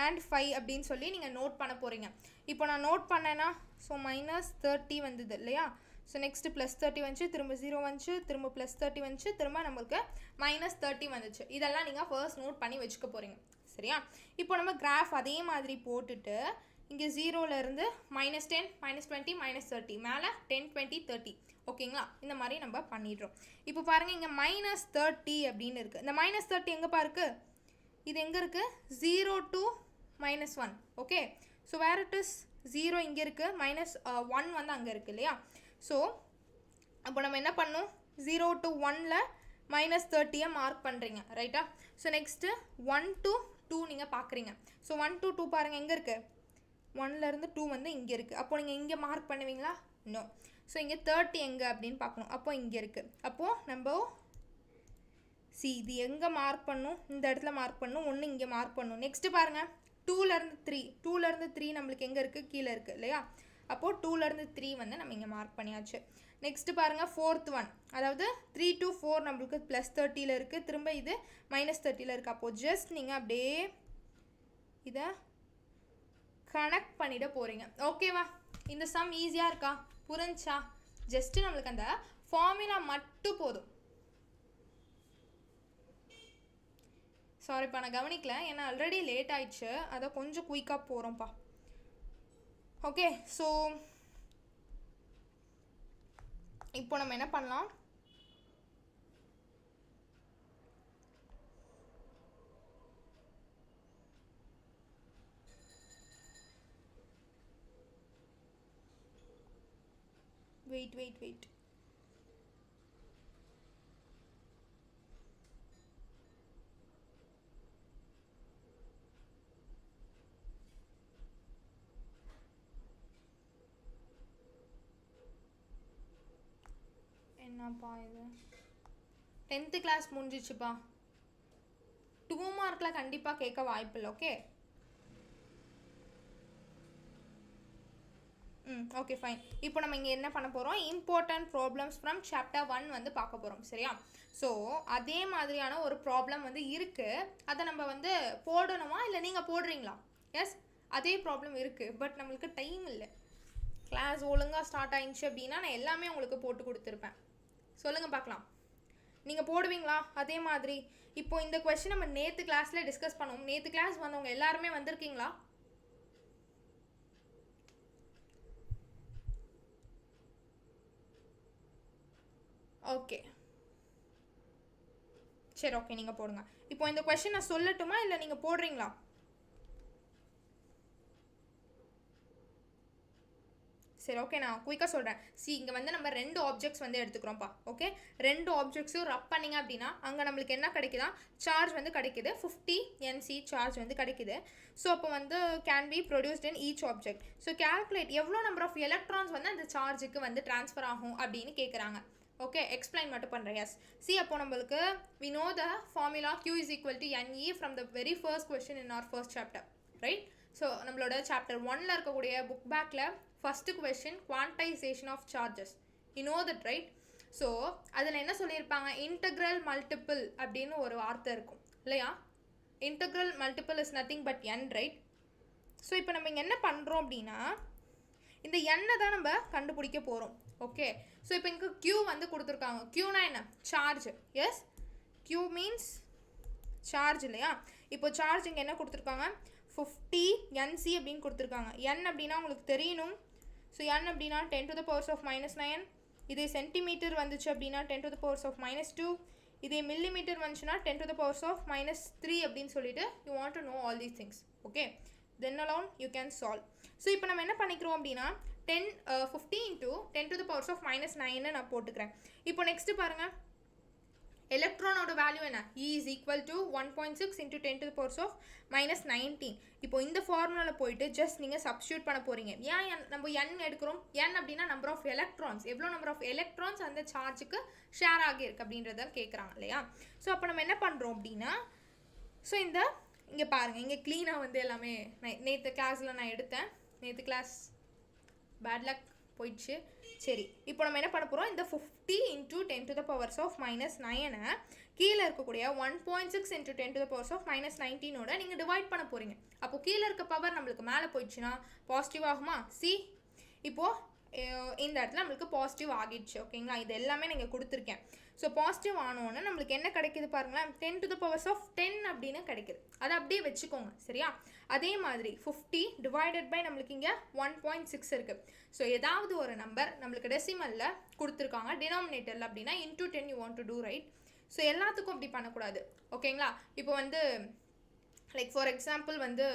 and 5 அப்படின்னு சொல்லி நீங்கள் நோட் பண்ண போகிறீங்க. இப்போ நான் நோட் பண்ணேன்னா, ஸோ -30 வந்தது இல்லையா? ஸோ நெக்ஸ்ட்டு +30 வந்துச்சு, திரும்ப 0 வந்துச்சு, திரும்ப +30 வந்துச்சு, திரும்ப நம்மளுக்கு -30 வந்துச்சு. இதெல்லாம் நீங்கள் ஃபர்ஸ்ட் நோட் பண்ணி வச்சுக்க போகிறீங்க, சரியா? இப்போ நம்ம கிராஃப் அதே மாதிரி போட்டுட்டு இங்கே 0லேருந்து -10, -20, -30, மேலே 10, 20, 30. ஓகேங்களா, இந்த மாதிரி நம்ம பண்ணிடுறோம். இப்போ பாருங்கள், இங்கே -30 அப்படின்னு இருக்குது. இந்த -30 எங்கேப்பா இருக்குது? இது எங்கே இருக்குது? 0 to -1. Okay, so where it is 0 இங்கே இருக்குது, -1 வந்து அங்கே இருக்குது இல்லையா? ஸோ அப்போ நம்ம என்ன பண்ணணும், 0 to 1ல் -30 மார்க் பண்ணுறீங்க, ரைட்டா? ஸோ நெக்ஸ்ட்டு 1 to 2 நீங்கள் பார்க்குறீங்க. ஸோ 1 to 2 பாருங்கள் எங்கே இருக்குது? 1லேருந்து 2 வந்து இங்கே இருக்குது. அப்போது நீங்கள் இங்கே மார்க் பண்ணுவீங்களா? நோ. ஸோ இங்கே 30 எங்கே அப்படின்னு பார்க்கணும். அப்போ இங்கே இருக்குது. அப்போது நம்ம சி, இது எங்கே மார்க் பண்ணணும்? இந்த இடத்துல மார்க் பண்ணணும். ஒன்று இங்கே மார்க் பண்ணணும். நெக்ஸ்ட்டு பாருங்கள், 2லேருந்து 3. 2லேருந்து 3 நம்மளுக்கு எங்கே இருக்குது? கீழே இருக்குது இல்லையா? அப்போது 2லேருந்து 3 வந்து நம்ம இங்கே மார்க் பண்ணியாச்சு. நெக்ஸ்ட்டு பாருங்கள், 4th ஒன், அதாவது 3 to 4 நம்மளுக்கு +30ல் இருக்குது, திரும்ப இது -30ல் இருக்குது. அப்போது ஜஸ்ட் நீங்கள் அப்படியே இதை கனெக்ட் பண்ணிட போகிறீங்க. ஓகேவா? இந்த சம் ஈஸியாக இருக்கா? புரிஞ்சா? ஜஸ்ட்டு நம்மளுக்கு அந்த ஃபார்முலா மட்டும் போதும். சாரிப்பா, நான் கவனிக்கல, ஏன்னா ஆல்ரெடி லேட் ஆயிடுச்சு, அதை கொஞ்சம் குயிக்காக போகிறோம்ப்பா. ஓகே, ஸோ இப்போ நம்ம என்ன பண்ணலாம், வெயிட் என்னப்பா இது? 10th class முடிஞ்சிச்சுப்பா. 2 மார்க்கில் கண்டிப்பாக கேட்க வாய்ப்பு இல்லை. Okay, okay fine. இப்போ நம்ம இங்கே என்ன பண்ண போகிறோம், இம்பார்ட்டன்ட் ப்ராப்ளம்ஸ் ஃப்ரம் சாப்டர் 1 வந்து பார்க்க போகிறோம், சரியா? ஸோ அதே மாதிரியான ஒரு ப்ராப்ளம் வந்து இருக்குது, அதை நம்ம வந்து போடணுமா இல்லை நீங்கள் போடுறீங்களா? எஸ், அதே ப்ராப்ளம் இருக்குது, பட் நம்மளுக்கு டைம் இல்லை. கிளாஸ் ஒழுங்காக ஸ்டார்ட் ஆயிடுச்சு அப்படின்னா நான் எல்லாமே உங்களுக்கு போட்டு கொடுத்துருப்பேன். சொல்லுங்கள் பார்க்கலாம், நீங்கள் போடுவீங்களா? அதே மாதிரி இப்போ இந்த கொஸ்டின் நம்ம நேற்று கிளாஸில் டிஸ்கஸ் பண்ணுவோம். நேற்று கிளாஸ் வந்தவங்க எல்லாருமே வந்திருக்கீங்களா? ஓகே, சரி, ஓகே, நீங்கள் போடுங்க. இப்போ இந்த கொஸ்டின் நான் சொல்லட்டுமா இல்லை நீங்கள் போடுறீங்களா? சரி, ஓகே, நான் குயிக்காக சொல்கிறேன். சி, இங்கே வந்து நம்ம 2 ஆப்ஜெக்ட்ஸ் வந்து எடுத்துக்கிறோம்ப்பா. ஓகே, 2 ஆப்ஜெக்ட்ஸையும் ரப் பண்ணிங்க அப்படின்னா அங்கே நம்மளுக்கு என்ன கிடைக்குதா? சார்ஜ் வந்து கிடைக்குது, 50 NC சார்ஜ் வந்து கிடைக்குது. ஸோ அப்போ வந்து can be produced in each object. So calculate எவ்வளோ நம்பர் ஆஃப் எலக்ட்ரான்ஸ் வந்து அந்த சார்ஜுக்கு வந்து ட்ரான்ஸ்ஃபர் ஆகும் அப்படின்னு கேட்குறாங்க. ஓகே, எக்ஸ்பிளைன் மட்டும் பண்ணுறேன். எஸ், சி, அப்போ நம்மளுக்கு we know the formula Q is equal to NE from the very first question in our first chapter, right? So நம்மளோட சாப்டர் 1ல் இருக்கக்கூடிய புக் பேக்கில் first question quantization of charges, you know that, right? So அதில் என்ன சொல்லியிருப்பாங்க, integral multiple அப்படின்னு ஒரு வார்த்தை இருக்கும் இல்லையா? Integral multiple is nothing but n, right? So இப்போ நம்ம இங்கே என்ன பண்ணுறோம் அப்படின்னா, இந்த எண்ணை தான் நம்ம கண்டுபிடிக்க போகிறோம். ஓகே, ஸோ இப்போ இங்கே Q வந்து கொடுத்துருக்காங்க. Qனா என்ன? Charge. Yes, Q means charge இல்லையா? இப்போ சார்ஜ் இங்கே என்ன கொடுத்துருக்காங்க, 50 NC அப்படின்னு கொடுத்துருக்காங்க. n அப்படின்னா உங்களுக்கு தெரியணும். ஸோ n அப்படின்னா 10 to the powers of -9. இதே சென்டிமீட்டர் வந்துச்சு அப்படின்னா 10 to the powers of -2. இதே millimeter வந்துச்சுன்னா 10 to the powers of -3 அப்படின்னு சொல்லிட்டு you want to know all these things. Okay, then alone you can solve. So இப்போ நம்ம என்ன பண்ணிக்கிறோம் அப்படின்னா 50 into 10 to the powers of -9 நான் போட்டுக்கிறேன். இப்போ நெக்ஸ்ட் பாருங்க, எலக்ட்ரானோட வேல்யூ என்ன? E is equal to 1.6 into 10 to the powers of -19. இப்போ இந்த ஃபார்முலாவில் போயிட்டு ஜஸ்ட் நீங்கள் சப்ஸ்டியூட் பண்ண போகிறீங்க. ஏன் நம்ம n எடுக்கிறோம்? n அப்படின்னா நம்பர் ஆஃப் எலக்ட்ரான்ஸ், எவ்வளோ நம்பர் ஆஃப் எலக்ட்ரான்ஸ் அந்த சார்ஜுக்கு ஷேர் ஆகியிருக்கு அப்படின்றத கேட்குறாங்க இல்லையா? ஸோ அப்போ நம்ம என்ன பண்ணுறோம் அப்படின்னா, ஸோ இங்கே பாருங்கள், இங்கே க்ளீனாக வந்து எல்லாமே நேற்று கிளாஸில் நான் எடுத்தேன். நேற்று கிளாஸ் பேட் லக் போயிடுச்சு. சரி, இப்போ நம்ம என்ன பண்ண போகிறோம், இந்த 50 into 10 to the powers of -9 கீழே இருக்கக்கூடிய 1.6 into 10 to the powers of -19 நீங்கள் டிவைட் பண்ண போகிறீங்க. அப்போ கீழே இருக்க பவர் நம்மளுக்கு மேலே போயிடுச்சுன்னா பாசிட்டிவ் ஆகுமா? சி, இப்போது இந்த இடத்துல நம்மளுக்கு பாசிட்டிவ் ஆகிடுச்சு. ஓகேங்களா, இது எல்லாமே நீங்கள் கொடுத்துருக்கேன். ஸோ பாசிட்டிவ் ஆனோன்னு நம்மளுக்கு என்ன கிடைக்குது பாருங்களேன், 10 to the powers of 10 அப்படின்னு கிடைக்குது. அதை அப்படியே வச்சுக்கோங்க சரியா? அதே மாதிரி 50 டிவைடட் பை நம்மளுக்கு இங்கே 1.6 இருக்குது. ஸோ ஏதாவது ஒரு நம்பர் நம்மளுக்கு டெசிமலில் கொடுத்துருக்காங்க டினாமினேட்டரில் அப்படின்னா into 10 you want to do right. So எல்லாத்துக்கும் அப்படி பண்ணக்கூடாது. ஓகேங்களா, இப்போ வந்து லைக் ஃபார் எக்ஸாம்பிள் வந்து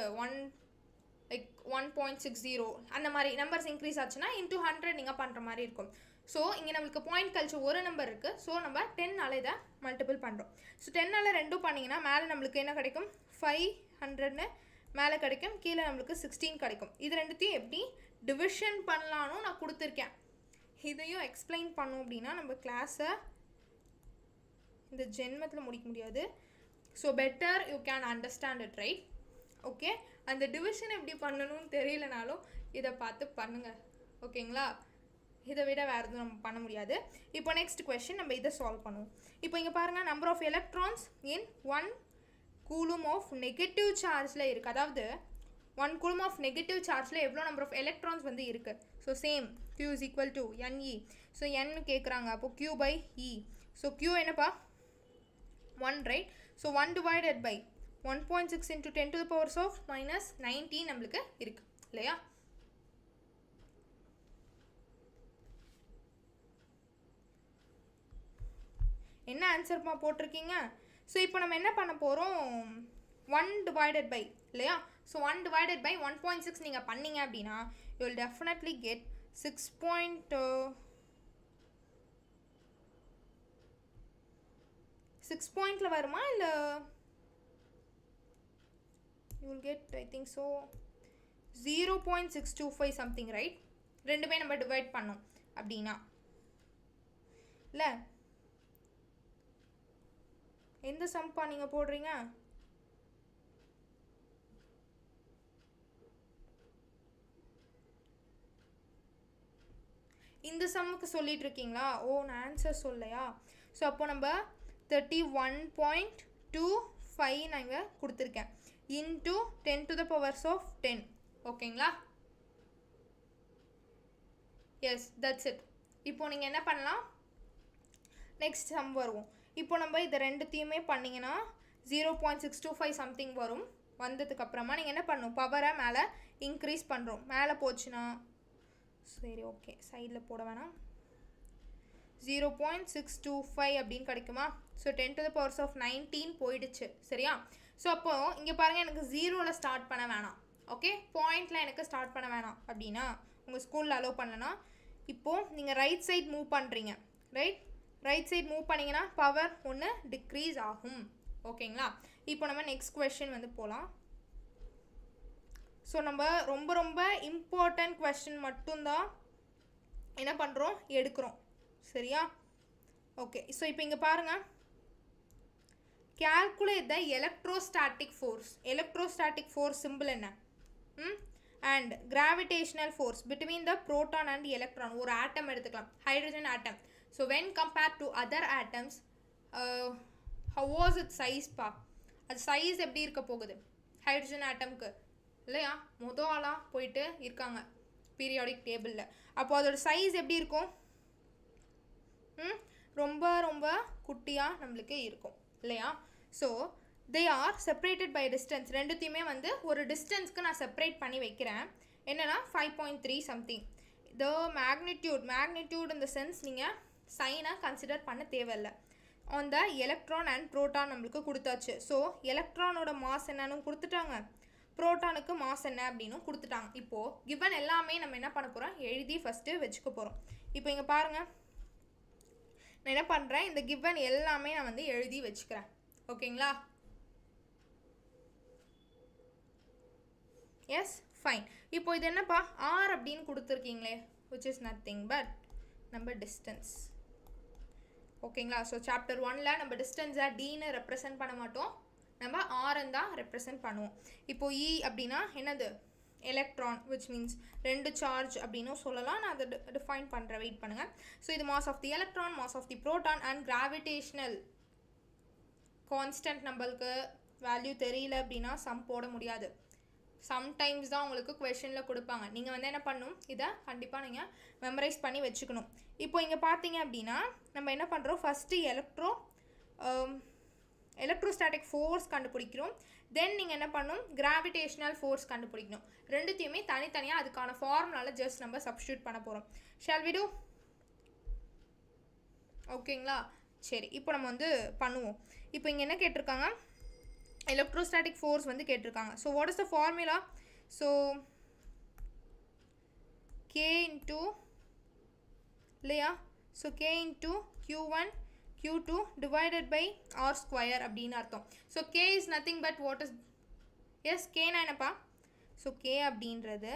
1.60 அந்த மாதிரி நம்பர்ஸ் இன்க்ரீஸ் ஆச்சுன்னா இன்டூ 100 நீங்கள் பண்ணுற மாதிரி இருக்கும். ஸோ இங்கே நம்மளுக்கு பாயிண்ட் கழிச்சு ஒரு நம்பர் இருக்குது. ஸோ நம்ம 10 இதை மல்டிபிள் பண்ணுறோம். ஸோ 10 ரெண்டும் பண்ணிங்கன்னா மேலே நம்மளுக்கு என்ன கிடைக்கும், 500ன்னு மேலே கிடைக்கும், கீழே நம்மளுக்கு 16 கிடைக்கும். இது ரெண்டுத்தையும் எப்படி டிவிஷன் பண்ணலான்னு நான் கொடுத்துருக்கேன். இதையும் எக்ஸ்பிளைன் பண்ணோம் அப்படின்னா நம்ம கிளாஸை இந்த ஜென்மத்தில் முடிக்க முடியாது. So better you can understand it right. Okay, அந்த டிவிஷன் எப்படி பண்ணணும்னு தெரியலனாலும் இதை பார்த்து பண்ணுங்கள். ஓகேங்களா, இதை விட வேறு எதுவும் நம்ம பண்ண முடியாது. இப்போ நெக்ஸ்ட் கொஸ்டின் நம்ம இதை சால்வ் பண்ணுவோம். இப்போ இங்கே பாருங்கள், number of electrons in 1 coulomb of negative சார்ஜில் இருக்குது. அதாவது 1 கூலும் ஆஃப் நெகட்டிவ் சார்ஜில் எவ்வளோ நம்பர் ஆஃப் எலக்ட்ரான்ஸ் வந்து இருக்குது. So same Q is equal to NE. So n கேட்குறாங்க, அப்போது Q by E. So Q என்னப்பா 1 right. So 1 divided by 1.6 into 10 to the powers of -19 நம்மளுக்கு இருக்குது இல்லையா? என்ன ஆன்சர்மா போட்டிருக்கீங்க? ஸோ இப்போ நம்ம என்ன பண்ண போகிறோம், 1 divided by இல்லையா? ஸோ 1 divided by 1.6 நீங்கள் பண்ணீங்க அப்படின்னா you will definitely get 6 பாயிண்டில் வருமா இல்லை you will get I think so 0.625 something right? ரெண்டுமே நம்ம டிவைட் பண்ணோம் அப்படின்னா இல்லை எந்த சம்பா நீங்கள் போடுறீங்க? இந்த சம்முக்கு சொல்லிட்டு இருக்கீங்களா? ஓ, நான் ஆன்சர் சொல்லலையா? ஸோ அப்போ நம்ம 31.25 நாங்கள் கொடுத்துருக்கேன் into 10 to the powers of 10. ஓகேங்களா? Yes, that's it. இப்போ நீங்கள் என்ன பண்ணலாம், நெக்ஸ்ட் சம் வருவோம். இப்போ நம்ம இதை ரெண்டுத்தையுமே பண்ணிங்கன்னா 0.625 சம்திங் வரும். வந்ததுக்கப்புறமா நீங்கள் என்ன பண்ணணும், பவரை மேலே இன்க்ரீஸ் பண்ணுறோம். மேலே போச்சுன்னா சரி ஓகே, சைடில் போட வேணாம், 0.625 அப்படின்னு கிடைக்குமா? So 10 to the powers of 19 போயிடுச்சு சரியா? ஸோ அப்போது இங்கே பாருங்கள், எனக்கு 0ல் ஸ்டார்ட் பண்ண வேணாம். ஓகே, பாயிண்டில் எனக்கு ஸ்டார்ட் பண்ண வேணாம் அப்படின்னா உங்கள் ஸ்கூலில் அலோவ் பண்ணலன்னா இப்போது நீங்கள் ரைட் சைட் மூவ் பண்ணுறீங்க ரைட் சைட் மூவ் பண்ணிங்கன்னா பவர் ஒன்று டிக்ரீஸ் ஆகும். ஓகேங்களா? இப்போ நம்ம நெக்ஸ்ட் கொஸ்டின் வந்து போகலாம். ஸோ நம்ம ரொம்ப ரொம்ப இம்பார்ட்டன்ட் கொஸ்டின் மட்டும்தான் என்ன பண்ணுறோம், எடுக்கிறோம் சரியா? ஓகே, ஸோ இப்போ இங்கே பாருங்கள், calculate the electrostatic force. Electrostatic force symbol என்ன? And gravitational force between the proton and electron. ஒரு atom எடுத்துக்கலாம், hydrogen atom. So when compared to other atoms, how was its size பா? அது சைஸ் எப்படி இருக்க போகுது ஹைட்ரஜன் ஆட்டம்க்கு இல்லையா? மொதல் ஆளாக போயிட்டு இருக்காங்க பீரியாடிக் டேபிளில். அப்போ அதோட சைஸ் எப்படி இருக்கும்? ரொம்ப ரொம்ப குட்டியாக நம்மளுக்கு இருக்கும் இல்லையா? So they are separated by distance. ரெண்டுத்தையுமே வந்து ஒரு டிஸ்டன்ஸ்க்கு நான் செப்பரேட் பண்ணி வைக்கிறேன். என்னன்னா 5.3 something. the magnitude in the sense நீங்கள் சைனை கன்சிடர் பண்ண தேவையில்லை. on the electron and proton நம்மளுக்கு கொடுத்தாச்சு. ஸோ எலக்ட்ரானோட மாஸ் என்னன்னு கொடுத்துட்டாங்க, ப்ரோட்டானுக்கு மாஸ் என்ன அப்படின்னு கொடுத்துட்டாங்க. இப்போது கிவன் எல்லாமே நம்ம என்ன பண்ண போகிறோம், எழுதி ஃபஸ்ட்டு வச்சுக்க போகிறோம். இப்போ இங்கே பாருங்கள், நான் என்ன பண்ணுறேன், இந்த கிவன் எல்லாமே நான் வந்து எழுதி வச்சுக்கிறேன். ஓகேங்களா? Yes, fine. இப்போ இது என்னப்பா ஆர் அப்படின்னு கொடுத்துருக்கீங்களே, which is nothing but நம்ம டிஸ்டன்ஸ். ஓகேங்களா? ஸோ சாப்டர் 1ல் நம்ம டிஸ்டன்ஸை டீன்னு ரெப்ரசன்ட் பண்ண மாட்டோம், நம்ம ஆர்ன்னு தான் ரெப்ரசன்ட் பண்ணுவோம். இப்போது இ அப்படின்னா என்னது, எலக்ட்ரான், விச் மீன்ஸ் 2 சார்ஜ் அப்படின்னும் சொல்லலாம். நான் அதை டிஃபைன் பண்ணுறேன், வெயிட் பண்ணுங்கள். ஸோ இது mass of the electron, mass of the proton and gravitational constant. நம்மளுக்கு வேல்யூ தெரியல அப்படின்னா சம் போட முடியாது. சம்டைம்ஸ் தான் உங்களுக்கு கொஷனில் கொடுப்பாங்க. நீங்கள் வந்து என்ன பண்ணணும், இதை கண்டிப்பாக நீங்கள் மெமரைஸ் பண்ணி வச்சுக்கணும். இப்போ இங்கே பார்த்தீங்க அப்படின்னா நம்ம என்ன பண்ணுறோம், ஃபஸ்ட்டு எலக்ட்ரோஸ்டாட்டிக் ஃபோர்ஸ் கண்டுபிடிக்கிறோம். தென் நீங்கள் என்ன பண்ணணும், கிராவிடேஷ்னல் ஃபோர்ஸ் கண்டுபிடிக்கணும். ரெண்டுத்தையுமே தனித்தனியாக அதுக்கான ஃபார்முலாவில் ஜஸ்ட் நம்ம சப்ஸ்டியூட் பண்ண போகிறோம். Shall we do? ஓகேங்களா? சரி, இப்போ நம்ம வந்து பண்ணுவோம். இப்போ இங்கே என்ன கேட்டிருக்காங்க, எலக்ட்ரோஸ்டாட்டிக் ஃபோர்ஸ் வந்து கேட்டிருக்காங்க. So what is the formula? So k into இல்லையா, so k into Q1 Q2 divided by R square அப்படின்னு அர்த்தம். So K is nothing but what is, yes, K நான் என்னப்பா, ஸோ K அப்படின்றது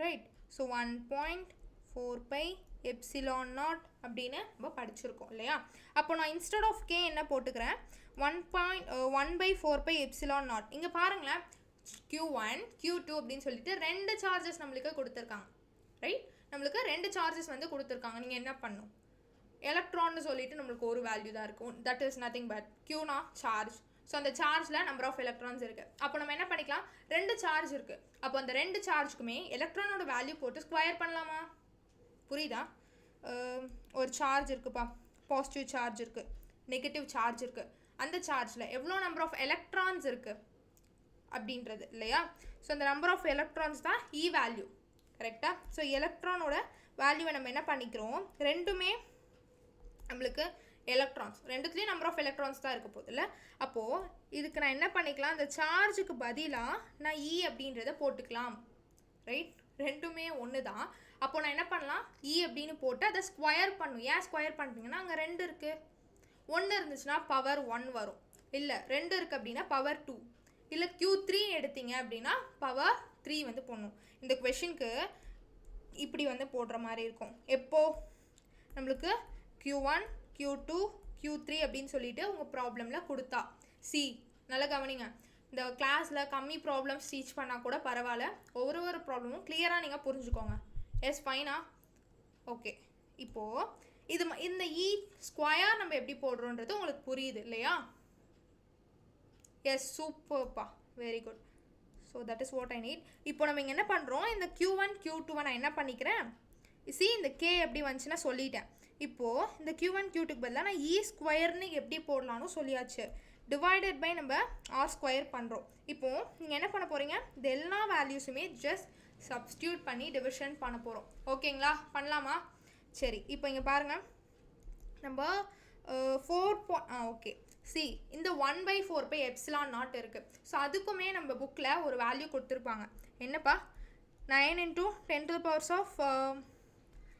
right. So 1.4 pi epsilon naught அப்படின்னு நம்ம படிச்சிருக்கோம் இல்லையா. அப்போ நான் இன்ஸ்டெட் ஆஃப் K என்ன போட்டுக்கிறேன், 1/4 pi epsilon naught. இங்கே பாருங்களேன், Q1 Q2 அப்படின்னு சொல்லிட்டு 2 சார்ஜஸ் நம்மளுக்கு கொடுத்துருக்காங்க. ரைட், நம்மளுக்கு 2 சார்ஜஸ் வந்து கொடுத்துருக்காங்க. நீங்கள் என்ன பண்ணணும், எலக்ட்ரான்னு சொல்லிட்டு நம்மளுக்கு ஒரு வேல்யூ தான் இருக்கும், தட் இஸ் நத்திங் பட் Qனா சார்ஜ். ஸோ அந்த சார்ஜில் நம்பர் ஆஃப் எலக்ட்ரான்ஸ் இருக்குது. அப்போ நம்ம என்ன பண்ணிக்கலாம், 2 சார்ஜ் இருக்குது. அப்போ அந்த 2 சார்ஜுக்குமே எலக்ட்ரானோட வேல்யூ போட்டு ஸ்கொயர் பண்ணலாமா? புரியுதா? ஒரு சார்ஜ் இருக்குப்பா, பாசிட்டிவ் சார்ஜ் இருக்குது, நெகட்டிவ் சார்ஜ் இருக்குது. அந்த சார்ஜில் எவ்வளோ நம்பர் ஆஃப் எலக்ட்ரான்ஸ் இருக்குது அப்படின்றது இல்லையா. ஸோ அந்த நம்பர் ஆஃப் எலக்ட்ரான்ஸ் தான் இ வேல்யூ, கரெக்டாக? ஸோ எலக்ட்ரானோட வேல்யூவை நம்ம என்ன பண்ணிக்கிறோம், ரெண்டுமே நம்மளுக்கு எலக்ட்ரான்ஸ், ரெண்டுத்துலேயும் நம்பர் ஆஃப் எலக்ட்ரான்ஸ் தான் இருக்க போகுது இல்லை. அப்போது இதுக்கு நான் என்ன பண்ணிக்கலாம், இந்த சார்ஜுக்கு பதிலாக நான் இ அப்படின்றத போட்டுக்கலாம். ரைட், ரெண்டுமே ஒன்று தான். அப்போது நான் என்ன பண்ணலாம், இ அப்படின்னு போட்டு அதை ஸ்கொயர் பண்ணும். ஏன் ஸ்கொயர் பண்ணுறீங்கன்னா அங்கே 2 இருக்குது. 1 இருந்துச்சுன்னா பவர் 1 வரும், இல்லை 2 இருக்குது அப்படின்னா பவர் 2, இல்லை Q3 எடுத்தீங்க அப்படின்னா பவர் 3 வந்து போடணும். இந்த கொஷனுக்கு இப்படி வந்து போடுற மாதிரி இருக்கும். எப்போது நம்மளுக்கு Q1 Q2 Q3 அப்படின்னு சொல்லிட்டு உங்கள் ப்ராப்ளமில் கொடுத்தா. சி, நல்லா கவனிங்க, இந்த கிளாஸில் கம்மி ப்ராப்ளம்ஸ் டீச் பண்ணால் கூட பரவாயில்ல, ஒரு ப்ராப்ளமும் கிளியராக நீங்கள் புரிஞ்சுக்கோங்க. எஸ், ஃபைனா? ஓகே. இப்போது இந்த இ ஸ்கொயர் நம்ம எப்படி போடுறோன்றது உங்களுக்கு புரியுது இல்லையா? எஸ், சூப்பர்ப்பா, very good. So that is what I need. இப்போ நம்ம இங்கே என்ன பண்ணுறோம், இந்த Q1 Q2 நான் என்ன பண்ணிக்கிறேன், சி இந்த K எப்படி வந்துச்சுன்னா சொல்லிட்டேன். இப்போது இந்த Q1 Q2க்கு பதிலாக நான் இ ஸ்கொயர்னு எப்படி போடலான்னு சொல்லியாச்சு. டிவைடட் பை நம்ம ஆர் ஸ்கொயர் பண்ணுறோம். இப்போது நீங்கள் என்ன பண்ண போகிறீங்க, இது எல்லா வேல்யூஸுமே ஜஸ்ட் சப்ஸ்டியூட் பண்ணி டிவிஷன் பண்ண போகிறோம். ஓகேங்களா? பண்ணலாமா? சரி, இப்போ இங்கே பாருங்கள், நம்ம 4. ஓகே, சி இந்த 1/4 pi epsilon naught இருக்குது. ஸோ அதுக்குமே நம்ம புக்கில் ஒரு வேல்யூ கொடுத்துருப்பாங்க. என்னப்பா, 9 × 10⁻⁻⁹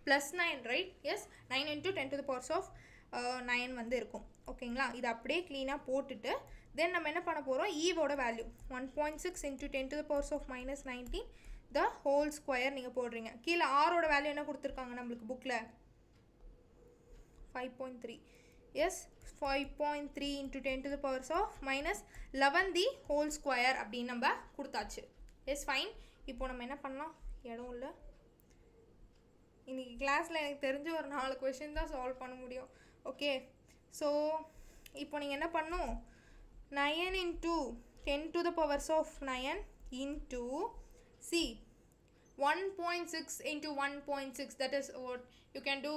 +9, ரைட்? எஸ், 9 × 10⁻⁹ வந்து இருக்கும். ஓகேங்களா? இது அப்படியே க்ளீனாக போட்டுட்டு தென் நம்ம என்ன பண்ண போகிறோம், ஈவோட வேல்யூ 1.6 × 10⁻⁻⁹ த ஹோல் ஸ்கொயர் நீங்கள் போடுறீங்க. கீழே ஆரோட வேல்யூ என்ன கொடுத்துருக்காங்க நம்மளுக்கு புக்கில், 5.3. எஸ், 5.3 × 10⁻⁻11 தி ஹோல் ஸ்கொயர் அப்படின்னு நம்ம கொடுத்தாச்சு. Yes, fine. இப்போ நம்ம என்ன பண்ணலாம், இடம் இல்லை, இன்றைக்கி கிளாஸில் எனக்கு தெரிஞ்ச ஒரு 4 கொஷின் தான் சால்வ் பண்ண முடியும். ஓகே, ஸோ இப்போ நீங்கள் என்ன பண்ணணும், 9 × 10⁻⁹ into C 1.6 × 1.6, that is what you can do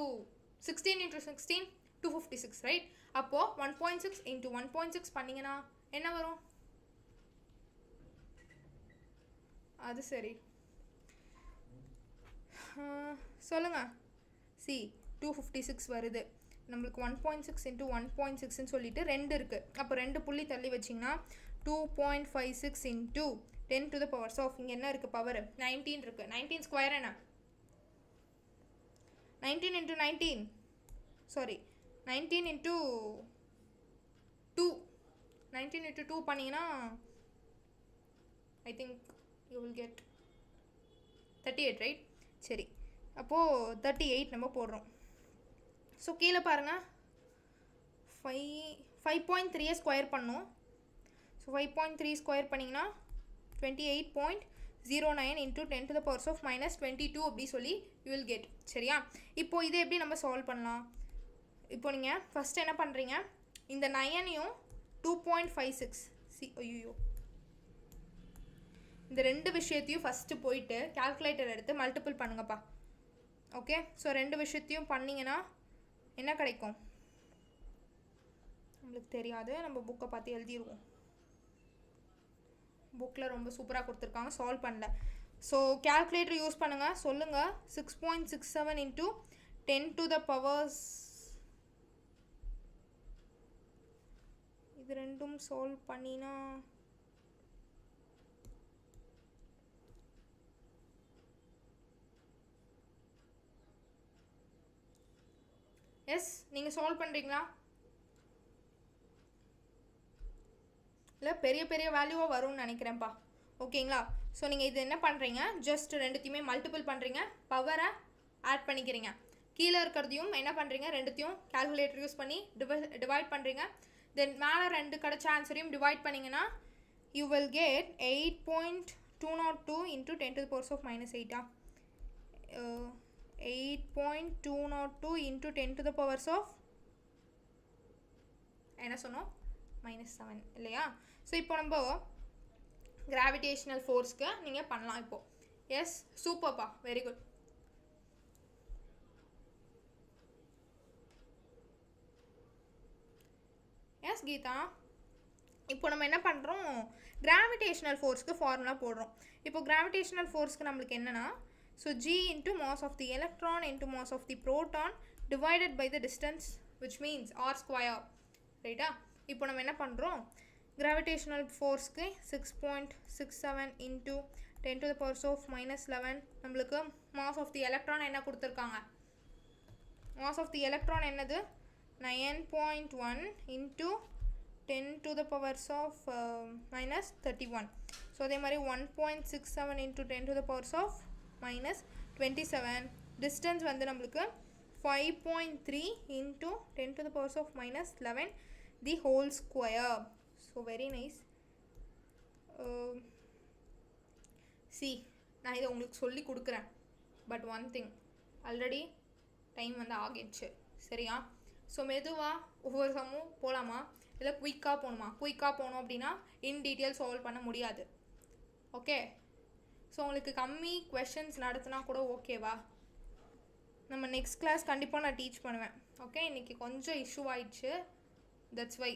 16 × 16 256 right. அப்போது 1.6 இன்ட்டு 1.6 பண்ணிங்கன்னா என்ன வரும்? அது சரி சொல்லுங்கள். சி 256 வருது நம்மளுக்கு. 1.6 இன்ட்டு 1.6ன்னு சொல்லிட்டு 2 இருக்குது. அப்போ 2 புள்ளி தள்ளி வச்சிங்கன்னா 2.56 into 10 to the power. So இங்கே என்ன இருக்குது? பவர் 19 இருக்குது. 19 ஸ்கொயர் என்ன? 19 இன்ட்டு 19 சாரி 19 இன்ட்டு 2 19 இன்ட்டு 2 பண்ணிங்கன்னா I think you will get 38 right. சரி, அப்போது 38 நம்ம போடுறோம். ஸோ கீழே பாருங்கள் 5.3 ஸ்கொயர் பண்ணோம். ஸோ 5.3 ஸ்கொயர் பண்ணிங்கன்னா 28.09 into 10 to the power of -22 அப்படி சொல்லி யூ வில் கெட். சரியா? இப்போது இதை எப்படி நம்ம சால்வ் பண்ணலாம்? இப்போ நீங்கள் ஃபஸ்ட்டு என்ன பண்ணுறீங்க, இந்த 9ஐயும் 2.56 ஐயோ இந்த ரெண்டு விஷயத்தையும் ஃபஸ்ட்டு போயிட்டு கால்குலேட்டர் எடுத்து மல்டிபிள் பண்ணுங்கப்பா. ஓகே, ஸோ ரெண்டு விஷயத்தையும் பண்ணிங்கன்னா என்ன கிடைக்கும் நம்மளுக்கு தெரியாது. நம்ம புக்கை பார்த்து எழுதிடுவோம். புக்கில் ரொம்ப சூப்பராக கொடுத்துருக்காங்க, சால்வ் பண்ணல. ஸோ கால்குலேட்டர் யூஸ் பண்ணுங்கள். சொல்லுங்கள். 6.67 இன்ட்டு 10 to the powers இது ரெண்டும் சால்வ் பண்ணினா எஸ் நீங்கள் சால்வ் பண்ணுறீங்களா? இல்லை பெரிய பெரிய வேல்யூவாக வரும்னு நினைக்கிறேன்ப்பா. ஓகேங்களா? ஸோ நீங்கள் இது என்ன பண்ணுறீங்க, ஜஸ்ட் ரெண்டுத்தையுமே மல்டிபிள் பண்ணுறீங்க, பவரை ஆட் பண்ணிக்கிறீங்க. கீழே இருக்கிறதையும் என்ன பண்ணுறீங்க, ரெண்டுத்தையும் கால்குலேட்டர் யூஸ் பண்ணி டிவைட் பண்ணுறீங்க. தென் மேலே ரெண்டு கிடைச்ச ஆன்சரையும் டிவைட் பண்ணிங்கன்னா you will get 8.202 into 10 to the power of -8 8.202 into 10 to the powers of என்ன சொன்னோம், -7 இல்லையா? ஸோ இப்போ நம்ம கிராவிடேஷனல் ஃபோர்ஸ்க்கு நீங்கள் பண்ணலாம் இப்போது. எஸ், சூப்பர்ப்பா, வெரி குட். எஸ் கீதா, இப்போ நம்ம என்ன பண்ணுறோம், கிராவிடேஷனல் ஃபோர்ஸ்க்கு ஃபார்முலா போடுறோம். இப்போ கிராவிடேஷனல் ஃபோர்ஸ்க்கு நம்மளுக்கு என்னென்னா, so g into mass of the electron into mass of the proton divided by the distance, which means r square, ரைட்டா? இப்போ நம்ம என்ன பண்ணுறோம், gravitational ஃபோர்ஸ்க்கு 6.67 into 10 to the power of -11. நம்மளுக்கு மாஸ் ஆஃப் தி எலக்ட்ரான் என்ன கொடுத்துருக்காங்க, மாஸ் ஆஃப் தி எலக்ட்ரான் என்னது, 9.1 into 10 to the powers of -31. So அதே மாதிரி 1.67 into 10 to the powers of -27. Distance வந்து நம்மளுக்கு 5.3 into 10 to the powers of -11 the whole square. So very nice. See, நான் இதை உங்களுக்கு சொல்லி கொடுக்குறேன். But one thing, already time வந்து ஆகிடுச்சு. சரியா? ஸோ மெதுவாக ஒவ்வொரு சம்மும் போகலாமா, இல்லை குயிக்காக போகணுமா? குயிக்காக போகணும் அப்படின்னா இன் டீட்டெயில் சால்வ் பண்ண முடியாது. ஓகே, ஸோ உங்களுக்கு கம்மி கொஷின்ஸ் நடத்தினா கூட ஓகேவா? நம்ம நெக்ஸ்ட் கிளாஸ் கண்டிப்பாக நான் டீச் பண்ணுவேன். ஓகே, இன்றைக்கி கொஞ்சம் இஷ்யூ ஆயிடுச்சு, தட்ஸ் வை.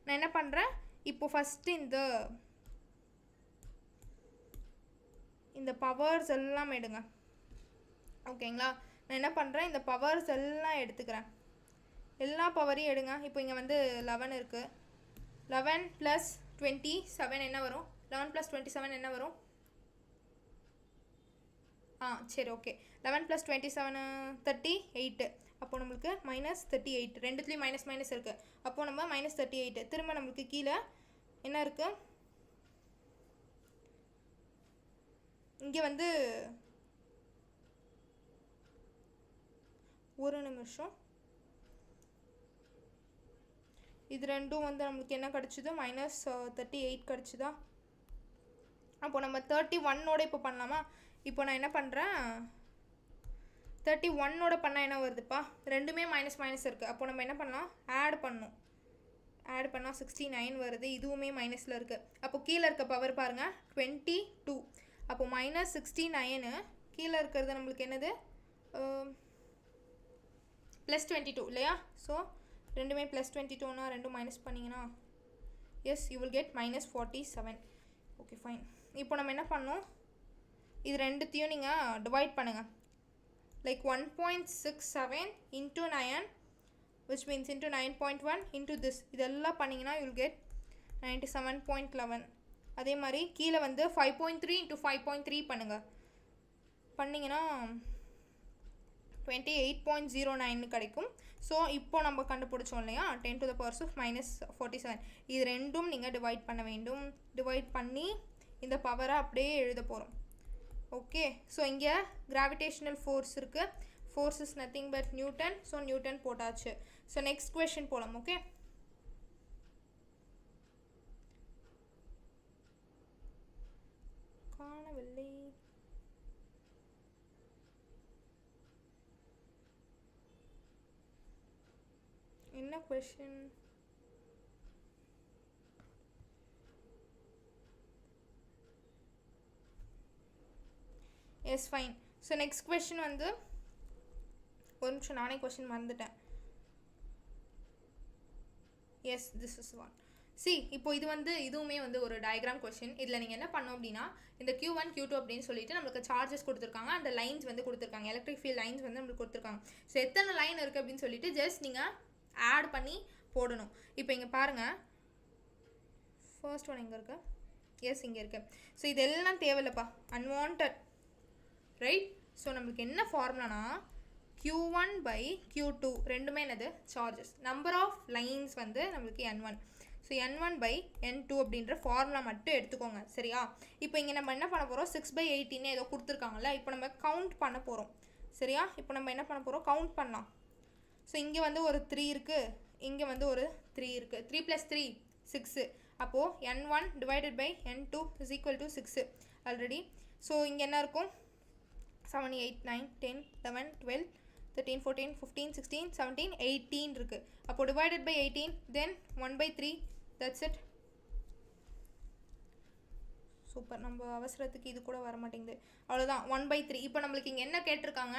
நான் என்ன பண்ணுறேன், இப்போ ஃபஸ்ட்டு இந்த பவர்ஸ் எல்லாம் எடுங்க. ஓகேங்களா? நான் என்ன பண்ணுறேன், இந்த பவர்ஸ் எல்லாம் எடுத்துக்கிறேன். எல்லா பவரையும் எடுங்க. இப்போ இங்கே வந்து 11 இருக்குது. 11 + 27 என்ன வரும், 11 + 27 என்ன வரும்? சரி, ஓகே. 11 + 27 38. அப்போது நம்மளுக்கு -38. ரெண்டுத்துலேயும் மைனஸ் இருக்குது. அப்போது நம்ம -38. திரும்ப நம்மளுக்கு கீழே என்ன இருக்குது, இங்கே வந்து ஒரு நிமிஷம், இது ரெண்டும் வந்து நம்மளுக்கு என்ன கிடச்சிது, -38 கிடச்சிதா? அப்போ நம்ம 31ஓட இப்போ பண்ணலாமா? இப்போ நான் என்ன பண்ணுறேன், 31ஓட பண்ணால் என்ன வருதுப்பா, ரெண்டுமே மைனஸ் இருக்குது. அப்போ நம்ம என்ன பண்ணலாம், ஆட் பண்ணால் 69 வருது. இதுவுமே மைனஸில் இருக்குது. அப்போ கீழே இருக்க பவர் பாருங்கள், 22. அப்போ -69 கீழே இருக்கிறது நம்மளுக்கு என்னது, ப்ளஸ் 22 இல்லையா? ஸோ ரெண்டுமே ப்ளஸ் 22னா ரெண்டும் மைனஸ் பண்ணிங்கன்னா yes you will get -47. Okay fine. இப்போ நம்ம என்ன பண்ணோம், இது ரெண்டுத்தையும் நீங்கள் டிவைட் பண்ணுங்கள். Like 1.67 into 9 which means into 9.1 into this இதெல்லாம் பண்ணிங்கன்னா you will get 97.11. அதே மாதிரி கீழே வந்து 5.3 into 5.3 பண்ணுங்கள். பண்ணிங்கன்னா 28.09 கிடைக்கும். ஸோ இப்போ நம்ம கண்டுபிடிச்சோம் இல்லையா 10 to the power of -47. இது ரெண்டும் நீங்கள் டிவைட் பண்ண வேண்டும். டிவைட் பண்ணி இந்த பவரை அப்படியே எழுத போகிறோம். ஓகே, ஸோ இங்கே கிராவிடேஷனல் ஃபோர்ஸ் இருக்குது. Force is nothing but Newton. So Newton போட்டாச்சு. ஸோ நெக்ஸ்ட் கொஷின் போகலாம். ஓகே, காணவில்லை. என்ன question? S fine. So next question வந்து ஒரு நிமிஷம், நானே கொஷின் மறந்துட்டேன். S this is one. C இப்போ இது வந்து இதுவுமே வந்து ஒரு டயக்ராம் கொஷின். இதில் நீங்கள் என்ன பண்ணோம் அப்படின்னா இந்த Q1 Q2 அப்படின்னு சொல்லிட்டு நம்மளுக்கு சார்ஜஸ் கொடுத்துருக்காங்க. அந்த லைன்ஸ் வந்து கொடுத்துருக்காங்க, எலக்ட்ரிக் ஃபீல்ட் லைன்ஸ் வந்து நம்மளுக்கு கொடுத்துருக்காங்க. ஸோ எத்தனை லைன் இருக்குது அப்படின்னு சொல்லிட்டு ஜஸ்ட் நீங்கள் ஆட் பண்ணி போடணும். இப்போ இங்கே பாருங்கள், ஃபர்ஸ்ட் ஒன் எங்கே இருக்கு? எஸ் இங்கே இருக்கு. ஸோ இதெல்லாம் தேவையில்லைப்பா, அன்வான்ட் ரைட். ஸோ நம்மளுக்கு என்ன ஃபார்முலானா Q1 by Q2 ரெண்டுமே என்னது சார்ஜஸ். நம்பர் ஆஃப் லைன்ஸ் வந்து நம்மளுக்கு N1. So N1 by N2 அப்படின்ற ஃபார்முலா மட்டும் எடுத்துக்கோங்க, சரியா? இப்போ இங்கே நம்ம என்ன பண்ண போகிறோம், 6/18 ஏதோ கொடுத்துருக்காங்கல்ல, இப்போ நம்ம கவுண்ட் பண்ண போகிறோம், சரியா? இப்போ நம்ம என்ன பண்ண போகிறோம், கவுண்ட் பண்ணலாம். ஸோ இங்கே வந்து ஒரு 3 இருக்குது, இங்கே வந்து ஒரு 3 இருக்குது. 3 + 3 6. அப்போது N1 divided by N2 is equal to 6 already. So இங்கே என்ன இருக்கும், 7 8 9 10 11 12 13 14 15 16 17 18 இருக்குது. அப்போது divided by 18 then 1/3, that's it. Super. நம்ம அவசரத்துக்கு இது கூட வர மாட்டேங்குது, அவ்வளோதான். 1/3. இப்போ நம்மளுக்கு இங்கே என்ன கேட்டிருக்காங்க,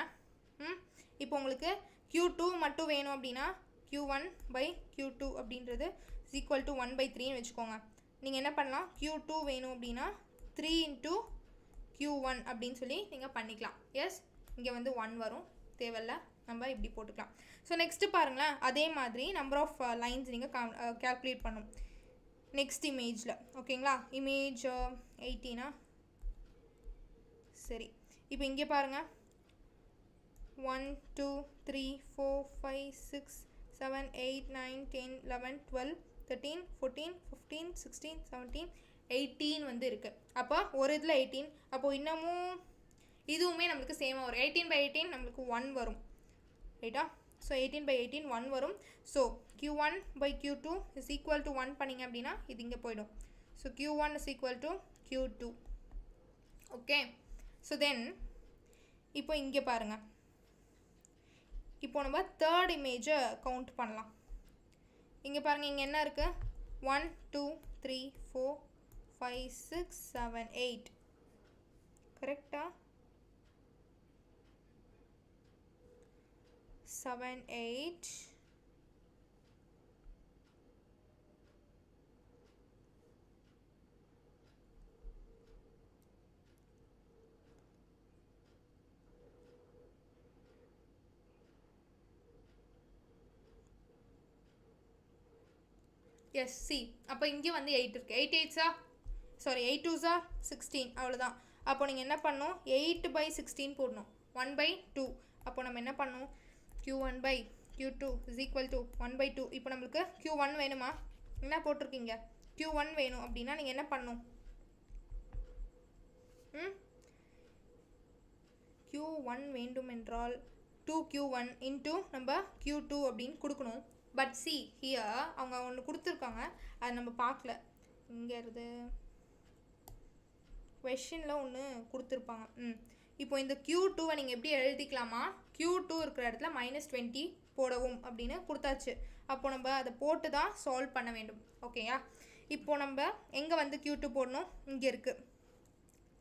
இப்போ உங்களுக்கு Q2 மட்டும் வேணும் அப்படின்னா Q1 by Q2 அப்படின்றது is equal to 1/3ன்னு வச்சுக்கோங்க. நீங்கள் என்ன பண்ணலாம், Q2 வேணும் அப்படின்னா 3 into Q1 அப்படின்னு சொல்லி நீங்கள் பண்ணிக்கலாம். எஸ், இங்கே வந்து 1 வரும், தேவையில்ல, நம்ம இப்படி போட்டுக்கலாம். ஸோ நெக்ஸ்ட்டு பாருங்களேன், அதே மாதிரி நம்பர் ஆஃப் லைன்ஸ் நீங்கள் கேல்குலேட் பண்ணணும் நெக்ஸ்ட் இமேஜில். ஓகேங்களா, இமேஜ் 18. சரி, இப்போ இங்கே பாருங்கள், 1 2 3 4 5 6 7 8 9 10 11 12 13 14 15 16 17 18 வந்து இருக்குது. அப்போ ஒரு இதில் 18, அப்போது இன்னமும் இதுவுமே நம்மளுக்கு சேமாக வரும். 18/18 நம்மளுக்கு 1 வரும், ரைட்டா? ஸோ 18/18 1 வரும். So Q1 by Q2 is equal to 1 பண்ணிங்க அப்படின்னா இது இங்கே போயிடும். So Q1 is equal to Q2. Okay, so then இப்போ இங்கே பாருங்கள், இப்போ நம்ம தேர்ட் இமேஜை கவுண்ட் பண்ணலாம். இங்கே பாருங்கள், இங்கே என்ன இருக்குது, 1 2 3 4 5 6 7 8. கரெக்டா? 7 8. எஸ், சி அப்போ இங்கே வந்து 8 இருக்குது. 8 8 சாரி 8 2 16, அவ்வளோதான். அப்போ நீங்கள் என்ன பண்ணணும், 8/16 போடணும், 1/2. அப்போ நம்ம என்ன பண்ணணும், Q1 by Q2 is equal to 1/2. இப்போ நம்மளுக்கு Q1 வேணுமா, என்ன போட்டிருக்கீங்க, Q1 வேணும் அப்படின்னா நீங்கள் என்ன பண்ணணும், Q1 வேண்டும் என்றால் 2Q1 into நம்ம Q2 அப்படின்னு கொடுக்கணும். பட் சி ஹியர் அவங்க ஒன்று கொடுத்துருக்காங்க, அது நம்ம பார்க்கல. இங்கே இருந்து கொஷினில் ஒன்று கொடுத்துருப்பாங்க. இப்போ இந்த Q2வை நீங்கள் எப்படி எழுதிக்கலாமா, Q2 இருக்கிற இடத்துல -20 போடவும் அப்படின்னு கொடுத்தாச்சு. அப்போ நம்ம அதை போட்டு தான் சால்வ் பண்ண வேண்டும். ஓகேயா, இப்போது நம்ம எங்கே வந்து Q2 போடணும், இங்கே இருக்குது.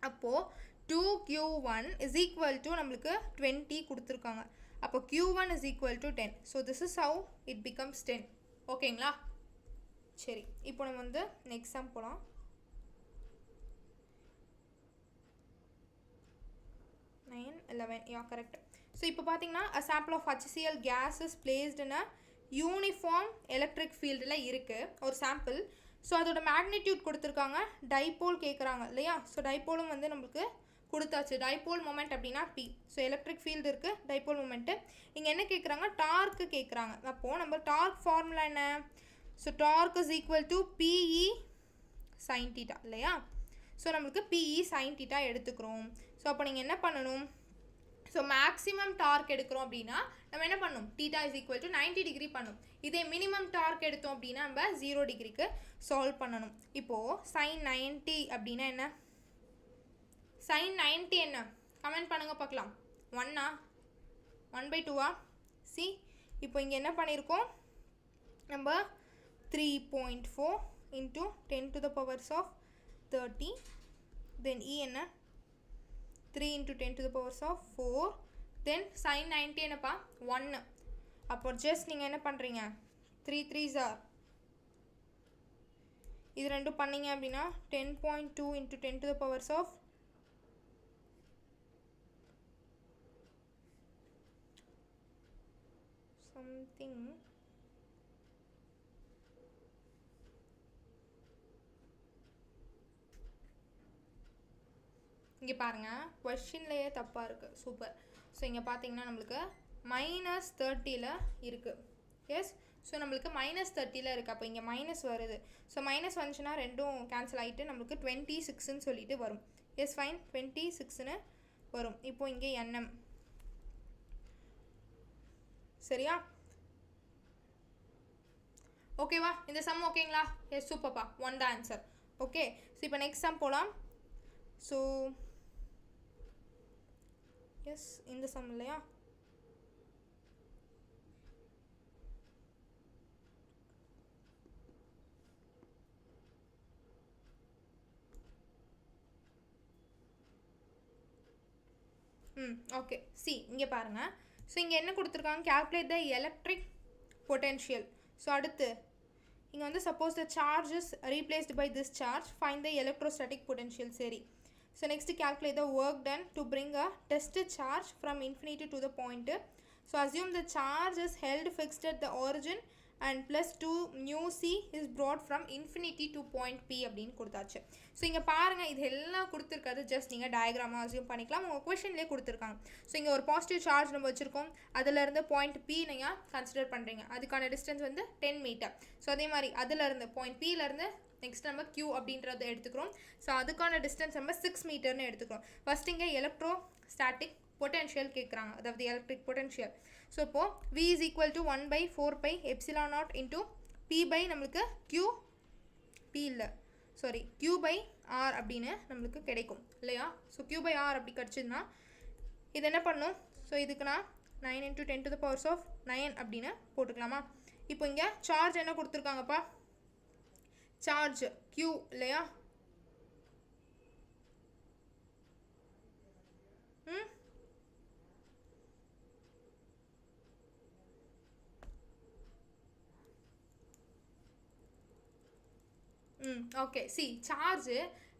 அப்போது 2Q1 is equal to நம்மளுக்கு 20 கொடுத்துருக்காங்க. அப்போ q1 is equal to 10. So this is how it becomes 10. ஓகேங்களா? சரி, இப்போ நம்ம வந்து நெக்ஸ்ட் சம் போகலாம். கரெக்ட். ஸோ இப்போ பார்த்தீங்கன்னா a sample of HCl gas is placed in a uniform electric fieldல இருக்குது ஒரு சாம்பிள். ஸோ அதோட மேக்னிடியூட் கொடுத்துருக்காங்க, டைபோல் கேட்குறாங்க இல்லையா? ஸோ டைபோலும் வந்து நம்மளுக்கு கொடுத்தாச்சு. டைபோல் மொமெண்ட் அப்படின்னா பி. ஸோ எலக்ட்ரிக் ஃபீல்டு இருக்குது, டைபோல் மொமெண்ட்டு. இங்கே என்ன கேட்குறாங்க? டார்க்கு கேட்குறாங்க. அப்போது நம்ம டார்க் ஃபார்முலா என்ன? So torque is equal to PE sine theta இல்லையா? ஸோ நம்மளுக்கு பிஇ சைன் தீட்டா எடுத்துக்கிறோம். ஸோ அப்போ நீங்கள் என்ன பண்ணணும்? ஸோ மேக்ஸிமம் டார்க் எடுக்கிறோம் அப்படின்னா நம்ம என்ன பண்ணணும்? Theta is equal to 90 degree பண்ணணும். இதே மினிமம் டார்க் எடுத்தோம் அப்படின்னா நம்ம 0 டிகிரிக்கு சால்வ் பண்ணணும். இப்போது சைன் 90 அப்படின்னா என்ன? சைன் 90 என்ன? கமெண்ட் பண்ணுங்கள் பார்க்கலாம். 1ஆ 1/2ஆ? சி, இப்போ இங்கே என்ன பண்ணியிருக்கோம்? நம்ம 3.4 into 10 to the powers of 30. Then E என்ன? 3 into 10 to the powers of 4. Then sin 90 என்னப்பா? 1. அப்போ ஜஸ்ட் நீங்கள் என்ன பண்ணுறீங்க? 3 3s are. இது ரெண்டும் பண்ணிங்க அப்படின்னா 10.2 into 10 to the powers of something. இங்கே பாருங்கள், கொஷின்லேயே தப்பாக இருக்குது. சூப்பர். ஸோ இங்கே பார்த்தீங்கன்னா நம்மளுக்கு -30 இருக்குது. எஸ், ஸோ நம்மளுக்கு -30 இருக்குது. அப்போ இங்கே மைனஸ் வருது. ஸோ மைனஸ் வந்துச்சுன்னா ரெண்டும் கேன்சல் ஆகிட்டு நம்மளுக்கு 26ன்னு சொல்லிட்டு வரும். எஸ் ஃபைன், 26ன்னு வரும். இப்போ இங்கே என்எம். சரியா? ஓகேவா? இந்த சம் ஓகேங்களா? எஸ் சூப்பர்ப்பா, 1 தான் ஆன்சர். ஓகே, ஸோ இப்போ நெக்ஸ்ட் சம் போகலாம். ஸோ எஸ், இந்த சம் இல்லையா? ஓகே, சி இங்கே பாருங்கள். ஸோ இங்கே என்ன கொடுத்துருக்காங்க? calculate the electric potential. So அடுத்து இங்கே வந்து suppose the charge is replaced by this charge, find the electrostatic potential. சரி, so next calculate the work done to bring a tested charge from infinity to the point. So assume the charge is held fixed at the origin and plus 2 mu c is brought from infinity to point p அப்படின்னு கொடுத்தாச்சு. So இங்கே பாருங்கள், இது எல்லாம் கொடுத்துருக்காது, just நீங்கள் டயக்ராமாக assume பண்ணிக்கலாம். உங்கள் கொஷின்லேயே கொடுத்துருக்காங்க. ஸோ இங்கே ஒரு பாசிட்டிவ் சார்ஜ் நம்ம வச்சுருக்கோம், அதிலேருந்து பாயிண்ட் பி நீங்கள் கன்சிடர் பண்ணுறீங்க. அதுக்கான டிஸ்டன்ஸ் வந்து 10 மீட்டர். ஸோ அதே மாதிரி அதிலேருந்து பாயிண்ட் பியிலேருந்து நெக்ஸ்ட் நம்ம Q அப்படின்றத எடுத்துக்கிறோம். ஸோ அதுக்கான டிஸ்டன்ஸ் நம்ம 6 மீட்டர்னு எடுத்துக்கிறோம். ஃபஸ்ட் இங்கே எலக்ட்ரோஸ்டாட்டிக் பொட்டென்ஷியல் கேட்குறாங்க, அதாவது எலக்ட்ரிக் பொட்டென்ஷியல். ஸோ இப்போது V is equal to 1/4 epsilon naught into P by நம்மளுக்கு Q P இல்லை சாரி Q/R அப்படின்னு நம்மளுக்கு கிடைக்கும் இல்லையா? ஸோ Q/R அப்படி கிடச்சிதுன்னா இது என்ன பண்ணும்? ஸோ இதுக்கு நான் 9 into 10 to the powers of 9 அப்படின்னு போட்டுக்கலாமா? இப்போ இங்கே சார்ஜ் என்ன கொடுத்துருக்காங்கப்பா? சார்ஜ் Q இல்லையா? ஓகே, சி சார்ஜ்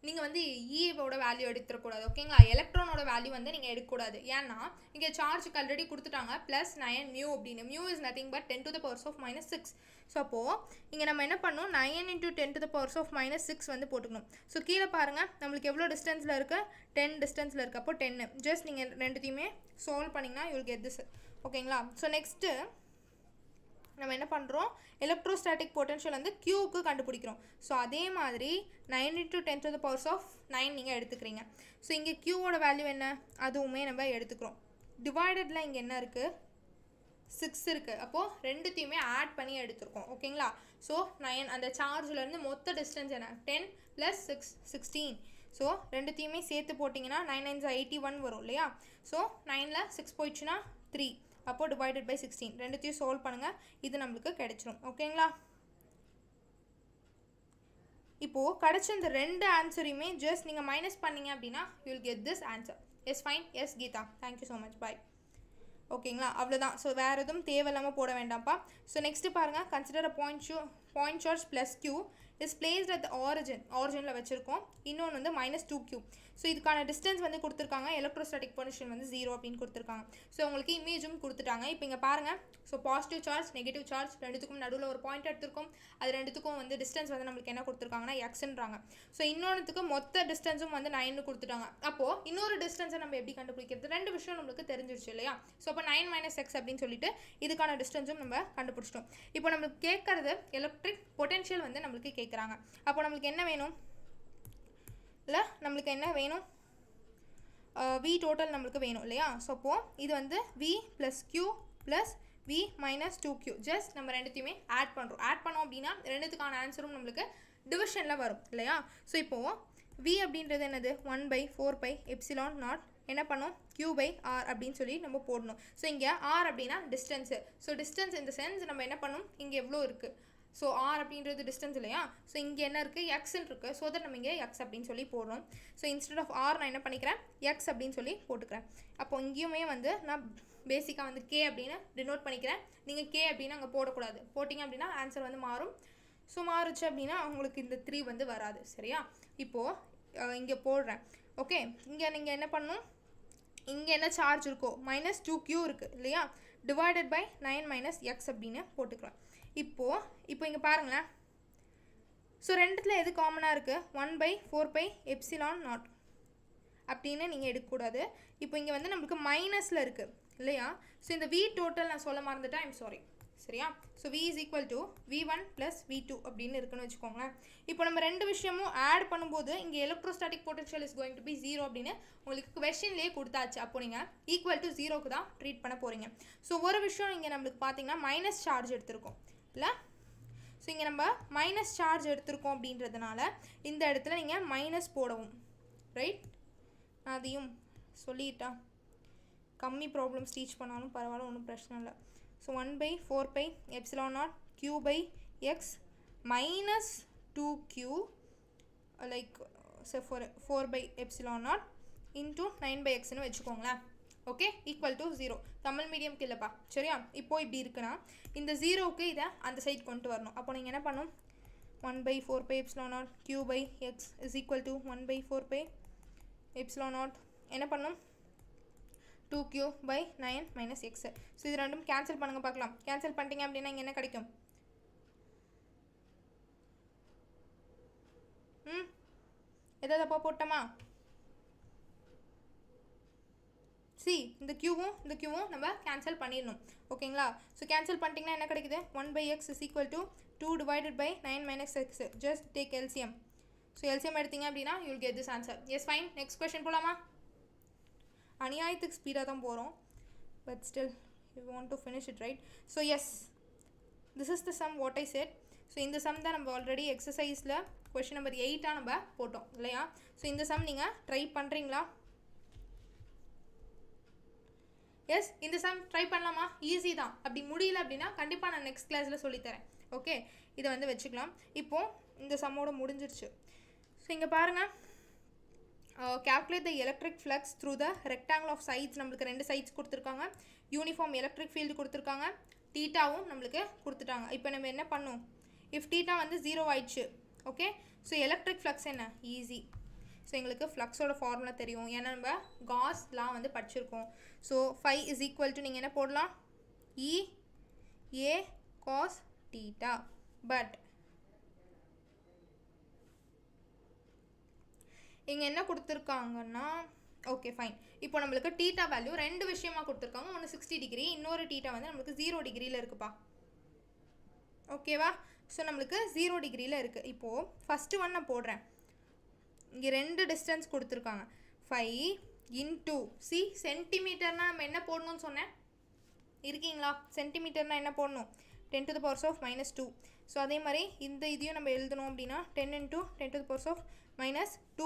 நீங்கள் வந்து ஈவோட வேல்யூ எடுத்துடக்கூடாது. ஓகேங்களா? எலக்ட்ரானோட வேல்யூ வந்து நீங்கள் எடுக்கக்கூடாது. ஏன்னா இங்கே சார்ஜுக்கு ஆல்ரெடி கொடுத்துட்டாங்க +9 மியூ அப்படின்னு. Mu is nothing but 10 to the powers of -6. So அப்போது இங்கே நம்ம என்ன பண்ணணும்? 9 into 10 to the powers of -6 வந்து போட்டுக்கணும். ஸோ கீழே பாருங்கள், நம்மளுக்கு எவ்வளோ டிஸ்டன்ஸில் இருக்குது? 10 டிஸ்டன்ஸில் இருக்குது. அப்போ 10. ஜஸ்ட் நீங்கள் ரெண்டுத்தையுமே சால்வ் பண்ணிங்கன்னா யூ வில் கெட் திஸ். ஓகேங்களா? ஸோ நெக்ஸ்ட்டு நம்ம என்ன பண்ணுறோம்? எலக்ட்ரோஸ்டாட்டிக் பொட்டென்ஷியல் வந்து Qக்கு கண்டுபிடிக்கிறோம். ஸோ அதே மாதிரி 9 into 10 to the powers of 9 நீங்கள் எடுத்துக்கிறீங்க. ஸோ இங்கே Qவோட வேல்யூ என்ன? அதுவுமே நம்ம எடுத்துக்கிறோம். டிவைடடில் இங்கே என்ன இருக்குது? 6 இருக்குது. அப்போது ரெண்டுத்தையுமே ஆட் பண்ணி எடுத்துருக்கோம். ஓகேங்களா? ஸோ 9 அந்த சார்ஜ்லேருந்து மொத்த டிஸ்டன்ஸ் என்ன? 10 + 6 16. ஸோ ரெண்டுத்தையுமே சேர்த்து போட்டிங்கன்னா 9 9 81 வரும் இல்லையா? ஸோ 9ல் 6 போயிடுச்சுன்னா 3. அப்போது டிவைடட் பை 16 ரெண்டுத்தையும் சால்வ் பண்ணுங்கள், இது நம்மளுக்கு கிடைச்சிரும். ஓகேங்களா? இப்போது கிடைச்ச இந்த ரெண்டு ஆன்சரையுமே ஜஸ்ட் நீங்கள் மைனஸ் பண்ணிங்க அப்படின்னா you will get this answer. Yes fine. Yes Geetha, thank you so much. Bye. ஓகேங்களா அவ்வளோதான். ஸோ வேறு எதுவும் தேவையில்லாமல் போட வேண்டாம்ப்பா. ஸோ நெக்ஸ்ட்டு பாருங்கள், consider a point charge plus q is placed at ஆரிஜினில் வச்சுருக்கோம். இன்னொன்று வந்து -2q. ஸோ இதுக்கான டிஸ்டன்ஸ் வந்து கொடுத்துருக்காங்க, எலக்ட்ரோஸ்டாட்டிக் பொட்டன்ஷியல் வந்து 0 அப்படின்னு கொடுத்துருக்காங்க. ஸோ உங்களுக்கு இமேஜும் கொடுத்துட்டாங்க. இப்போ இங்கே பாருங்கள், so positive charge negative charge ரெண்டுத்துக்கும் நடுவில் ஒரு பாயிண்ட் எடுத்திருக்கோம். அது ரெண்டுத்துக்கும் வந்து டிஸ்டன்ஸ் வந்து நம்மளுக்கு என்ன கொடுத்துருக்காங்கன்னா எக்ஸ்ன்றாங்க. ஸோ இன்னொன்றுத்துக்கு மொத்த டிஸ்டன்ஸும் வந்து 9 கொடுத்துட்டாங்க. அப்போது இன்னொரு டிஸ்டன்ஸை நம்ம எப்படி கண்டுபிடிக்கிறது? ரெண்டு விஷயம் நம்மளுக்கு தெரிஞ்சிருச்சு இல்லையா? ஸோ அப்போ 9 - x அப்படின்னு சொல்லிட்டு இதுக்கான டிஸ்டன்ஸும் நம்ம கண்டுபிடிச்சிட்டோம். இப்போ நம்மளுக்கு கேட்கறது எலக்ட்ரிக் பொட்டன்ஷியல் வந்து நம்மளுக்கு கேட்குறாங்க. அப்போ நம்மளுக்கு என்ன வேணும்? இல்லை நம்மளுக்கு என்ன வேணும்? v டோட்டல் நம்மளுக்கு வேணும் இல்லையா? ஸோ அப்போது இது வந்து v + q + v - 2q. Just நம்ம ரெண்டுத்தையுமே ஆட் பண்ணுறோம். ஆட் பண்ணோம் அப்படின்னா ரெண்டுத்துக்கான ஆன்சரும் நம்மளுக்கு டிவிஷனில் வரும் இல்லையா? ஸோ இப்போது v அப்படின்றது என்னது? 1/4πε0 என்ன பண்ணும்? q/r அப்படின்னு சொல்லி நம்ம போடணும். ஸோ இங்கே r அப்படின்னா டிஸ்டன்ஸு. ஸோ டிஸ்டன்ஸ் இந்த சென்ஸ் நம்ம என்ன பண்ணணும்? இங்கே எவ்வளோ இருக்குது? ஸோ r அப்படின்றது டிஸ்டன்ஸ் இல்லையா? ஸோ இங்கே என்ன இருக்குது? எக்ஸ்ன்னு இருக்குது. ஸோ தட் நம்ம இங்கே எக்ஸ் அப்படின்னு சொல்லி போடணும். ஸோ இன்ஸ்டெட் ஆஃப் r நான் என்ன பண்ணிக்கிறேன்? எக்ஸ் அப்படின்னு சொல்லி போட்டுக்கிறேன். அப்போ இங்கேயுமே வந்து நான் பேசிக்காக வந்து k அப்படின்னு டினோட் பண்ணிக்கிறேன். நீங்கள் k அப்படின்னு அங்கே போடக்கூடாது. போட்டிங்க அப்படின்னா ஆன்சர் வந்து மாறும். ஸோ மாறுச்சு அப்படின்னா உங்களுக்கு இந்த 3 வந்து வராது. சரியா? இப்போது இங்கே போடுறேன். ஓகே, இங்கே நீங்கள் என்ன பண்ணணும்? இங்கே என்ன சார்ஜ் இருக்கோ -2q இருக்குது இல்லையா? டிவைடட் பை 9 - x அப்படின்னு போட்டுக்கிறேன். இப்போ இங்கே பாருங்களேன். ஸோ ரெண்டுத்தில் எது காமனாக இருக்குது? 1/4πε0 அப்படின்னு நீங்கள் எடுக்கக்கூடாது. இப்போ இங்கே வந்து நம்மளுக்கு மைனஸில் இருக்குது இல்லையா? ஸோ இந்த v டோட்டல் நான் சொல்ல மறந்துட்டேன், ஐம் சாரி. சரியா? ஸோ v = v1 + v2 அப்படின்னு இருக்குன்னு வச்சுக்கோங்களேன். இப்போ நம்ம ரெண்டு விஷயமும் ஆட் பண்ணும்போது இங்கே electrostatic potential is going to be 0 அப்படின்னு உங்களுக்கு கொஸ்டின்லேயே கொடுத்தாச்சு. அப்போ நீங்கள் = 0க்கு தான் ட்ரீட் பண்ண போகிறீங்க. ஸோ ஒரு விஷயம் இங்கே நம்மளுக்கு பார்த்தீங்கன்னா மைனஸ் சார்ஜ் எடுத்திருக்கோம் இல்லை? ஸோ இங்கே நம்ம மைனஸ் சார்ஜ் எடுத்திருக்கோம் அப்படின்றதுனால இந்த இடத்துல நீங்கள் மைனஸ் போடவும். ரைட்? நான் அதையும் சொல்லிட்டா கம்மி ப்ராப்ளம்ஸ் டீச் பண்ணாலும் பரவாயில்ல, ஒன்றும் பிரச்சனை இல்லை. So 1/4πε0 q/x -2q like so 4/4πε0 into 9/xன்னு வச்சுக்கோங்களேன். ஓகே, = 0. தமிழ் மீடியம்க்கு இல்லைப்பா. சரியா? இப்போது இப்படி இருக்குன்னா இந்த 0க்கு இதை அந்த சைட் கொண்டு வரணும். அப்போ நீங்கள் என்ன பண்ணணும்? 1/4πε0 q/x = 1/4πε0 என்ன பண்ணணும்? 2q/9 - x. ஸோ இது ரெண்டும் கேன்சல் பண்ணுங்க பார்க்கலாம். கேன்சல் பண்ணிட்டீங்க அப்படின்னா இங்கே என்ன கிடைக்கும்? எதாவது அப்போ போட்டோமா? இந்த க்யூவும் நம்ம கேன்சல் பண்ணிடணும். ஓகேங்களா? ஸோ கேன்சல் பண்ணிட்டீங்கன்னா என்ன கிடைக்குது? 1/x = 2 divided by 9 - x. Just take LCM. So LCM எடுத்தீங்க அப்படின்னா you will get this answer. Yes, fine. Next question போகலாமா? அநியாயத்துக்கு ஸ்பீடாக தான் போகிறோம், but still you want to finish it, right? So yes, this is the sum what I said. So இந்த sum தான் நம்ம ஆல்ரெடி எக்ஸசைஸில் கொஸ்டின் நம்பர் 8 நம்ம போட்டோம் இல்லையா? ஸோ இந்த சம் நீங்கள் ட்ரை பண்ணுறீங்களா? எஸ், இந்த சம் ட்ரை பண்ணலாமா? ஈஸி தான். அப்படி முடியல அப்படின்னா கண்டிப்பாக நான் நெக்ஸ்ட் கிளாஸில் சொல்லித்தரேன். ஓகே, இதை வந்து வச்சுக்கலாம். இப்போது இந்த சம்மோட முடிஞ்சிருச்சு. ஸோ இங்கே பாருங்கள், calculate the electric flux through the rectangle of sides. நம்மளுக்கு ரெண்டு சைட்ஸ் கொடுத்துருக்காங்க. யூனிஃபார்ம் எலக்ட்ரிக் ஃபீல்டு கொடுத்துருக்காங்க. தீட்டாவும் நம்மளுக்கு கொடுத்துட்டாங்க. இப்போ நம்ம என்ன பண்ணோம்? இஃப் தீட்டா வந்து 0 ஆயிடுச்சு. ஓகே, ஸோ எலக்ட்ரிக் ஃப்ளக்ஸ் என்ன? ஈஸி. ஸோ எங்களுக்கு ஃப்ளக்ஸோட ஃபார்முலா தெரியும், ஏன்னா நம்ம காஸ்லாம் வந்து படிச்சிருக்கோம். ஸோ phi = நீங்கள் என்ன போடலாம்? EA cos theta. பட் இங்கே என்ன கொடுத்துருக்காங்கன்னா, ஓகே ஃபைன், இப்போ நம்மளுக்கு டீட்டா வேல்யூ ரெண்டு விஷயமா கொடுத்துருக்காங்க. ஒன்று 60 டிகிரி, இன்னொரு டீட்டா வந்து நம்மளுக்கு 0 டிகிரியில் இருக்குப்பா. ஓகேவா? ஸோ நம்மளுக்கு 0 டிகிரியில் இருக்குது. இப்போது ஃபஸ்ட்டு ஒன் நான் போடுறேன். இங்கே ரெண்டு டிஸ்டன்ஸ் கொடுத்துருக்காங்க. 5 into சென்டிமீட்டர்னால் நம்ம என்ன போடணும்னு சொன்னேன்? இருக்கீங்களா? சென்டிமீட்டர்னால் என்ன போடணும்? 10⁻⁻². ஸோ அதே மாதிரி இந்த இதையும் நம்ம எழுதணும் அப்படின்னா 10 × 10⁻⁻²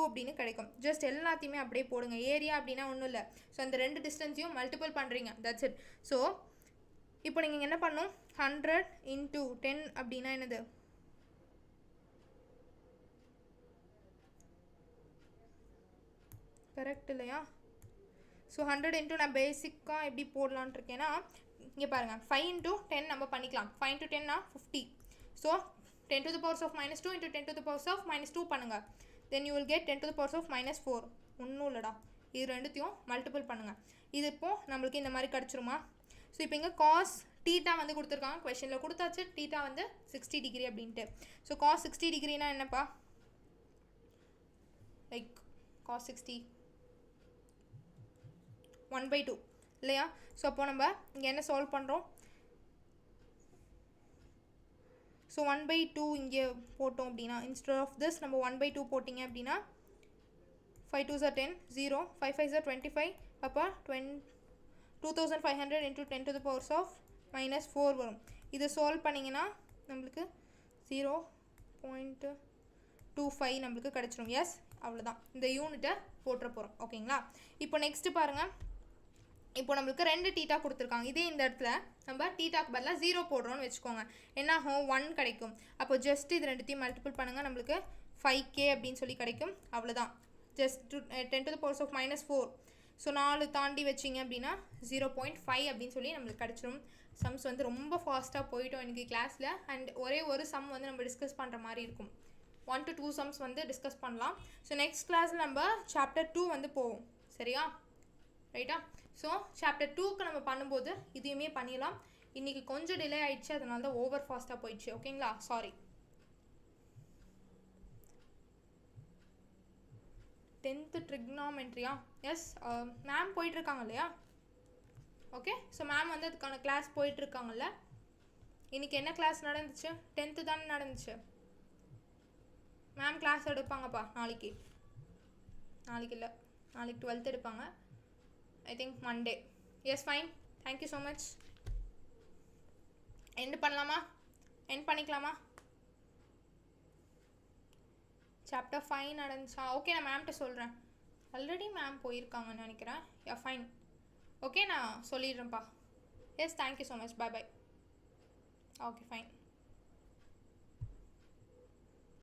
அப்படின்னு கிடைக்கும். ஜஸ்ட் எல்லாத்தையுமே அப்படியே போடுங்க. ஏரியா அப்படின்னா ஒன்றும் இல்லை. ஸோ அந்த ரெண்டு டிஸ்டன்ஸையும் மல்டிபிள் பண்ணுறீங்க, தட்ஸ் இட். ஸோ இப்போ நீங்கள் என்ன பண்ணணும்? 100 × 10 அப்படின்னா என்னது? கரெக்ட் இல்லையா? ஸோ 100 இன்ட்டு நான் பேசிக்காக எப்படி போடலான்ட்டு இருக்கேன்னா இங்கே பாருங்கள் 5 இன்ட்டு 10 நம்ம பண்ணிக்கலாம் 5 into 10 50. So 10 to the powers of minus 2 into 10 to the powers of minus 2 பண்ணுங்கள். then you will get 10 to the powers of minus 4. ஒன்றும் இல்லைடா, இது ரெண்டுத்தையும் மல்டிபிள் பண்ணுங்கள். இது இப்போது நம்மளுக்கு இந்த மாதிரி கிடச்சிருமா? ஸோ இப்போ இங்கே காஸ் டீட்டா வந்து கொடுத்துருக்காங்க, கொஷனில் கொடுத்தாச்சு. டீட்டா வந்து 60 டிகிரி அப்படின்ட்டு. ஸோ காஸ் 60 டிகிரினா என்னப்பா? லைக் காஸ் 60 1/2 இல்லையா? ஸோ அப்போ நம்ம இங்கே என்ன சால்வ் பண்ணுறோம்? ஸோ 1/2 இங்கே போட்டோம் அப்படின்னா இன்ஸ்டெட் ஆஃப் திஸ் நம்ம 1/2 போட்டிங்க அப்படின்னா 5 2s are 10 0 5 5s are 25. அப்போ 2500 into 10 to the powers of minus 4 வரும். இதை சால்வ் பண்ணிங்கன்னா நம்மளுக்கு 0.25 நம்மளுக்கு கிடச்சிரும். எஸ், அவ்வளோதான். இந்த யூனிட்டை போட்டுற போகிறோம். ஓகேங்களா? இப்போ நெக்ஸ்ட்டு பாருங்கள். இப்போ நம்மளுக்கு 2 டீட்டா கொடுத்துருக்காங்க. இதே இந்த இடத்துல நம்ம டீட்டாக்கு பதிலாக 0 போடுறோன்னு வச்சுக்கோங்க. என்ன ஆகும்? 1 கிடைக்கும். அப்போ ஜஸ்ட் இது ரெண்டுத்தையும் மல்டிபிள் பண்ணுங்கள், நம்மளுக்கு 5k அப்படின்னு சொல்லி கிடைக்கும். அவ்வளோதான். Just 10 to the powers of minus 4. So 4 தாண்டி வச்சிங்க அப்படின்னா 0.5 அப்படின்னு சொல்லி நம்மளுக்கு கிடச்சிரும். சம்ஸ் வந்து ரொம்ப ஃபாஸ்ட்டாக போயிட்டோம் எனக்கு கிளாஸில். அண்ட் ஒரே ஒரு சம் வந்து நம்ம டிஸ்கஸ் பண்ணுற மாதிரி இருக்கும். 1 to 2 சம்ஸ் வந்து டிஸ்கஸ் பண்ணலாம். ஸோ நெக்ஸ்ட் கிளாஸில் நம்ம சாப்டர் 2 வந்து போவோம். சரியா? ரைட்டா? ஸோ சாப்டர் 2க்கு நம்ம பண்ணும்போது இதையுமே பண்ணிடலாம். இன்றைக்கி கொஞ்சம் டிலே ஆகிடுச்சு, அதனால தான் ஓவர் ஃபாஸ்ட்டாக போயிடுச்சு. ஓகேங்களா? சாரி. 10th ட்ரிக்னாமெண்ட்ரியா? எஸ், மேம் போயிட்டுருக்காங்க இல்லையா? ஓகே, ஸோ மேம் வந்து அதுக்கான கிளாஸ் போயிட்டுருக்காங்கல்ல. இன்றைக்கி என்ன கிளாஸ் நடந்துச்சு? 10th தானே நடந்துச்சு. மேம் கிளாஸ் எடுப்பாங்கப்பா நாளைக்கு. நாளைக்கு இல்லை, நாளைக்கு 12th எடுப்பாங்க. I think Monday. Yes, fine. Thank you so much. End பண்ணலாமா? End பண்ணிக்கலாமா? சாப்டர் 5 நடந்துச்சா? ஓகே, நான் மேம்கிட்ட சொல்கிறேன். ஆல்ரெடி மேம் போயிருக்காங்கன்னு நினைக்கிறேன். யா, ஃபைன். ஓகே, நான் சொல்லிடுறேன்ப்பா. Yes, thank you so much. Bye bye. Okay, fine.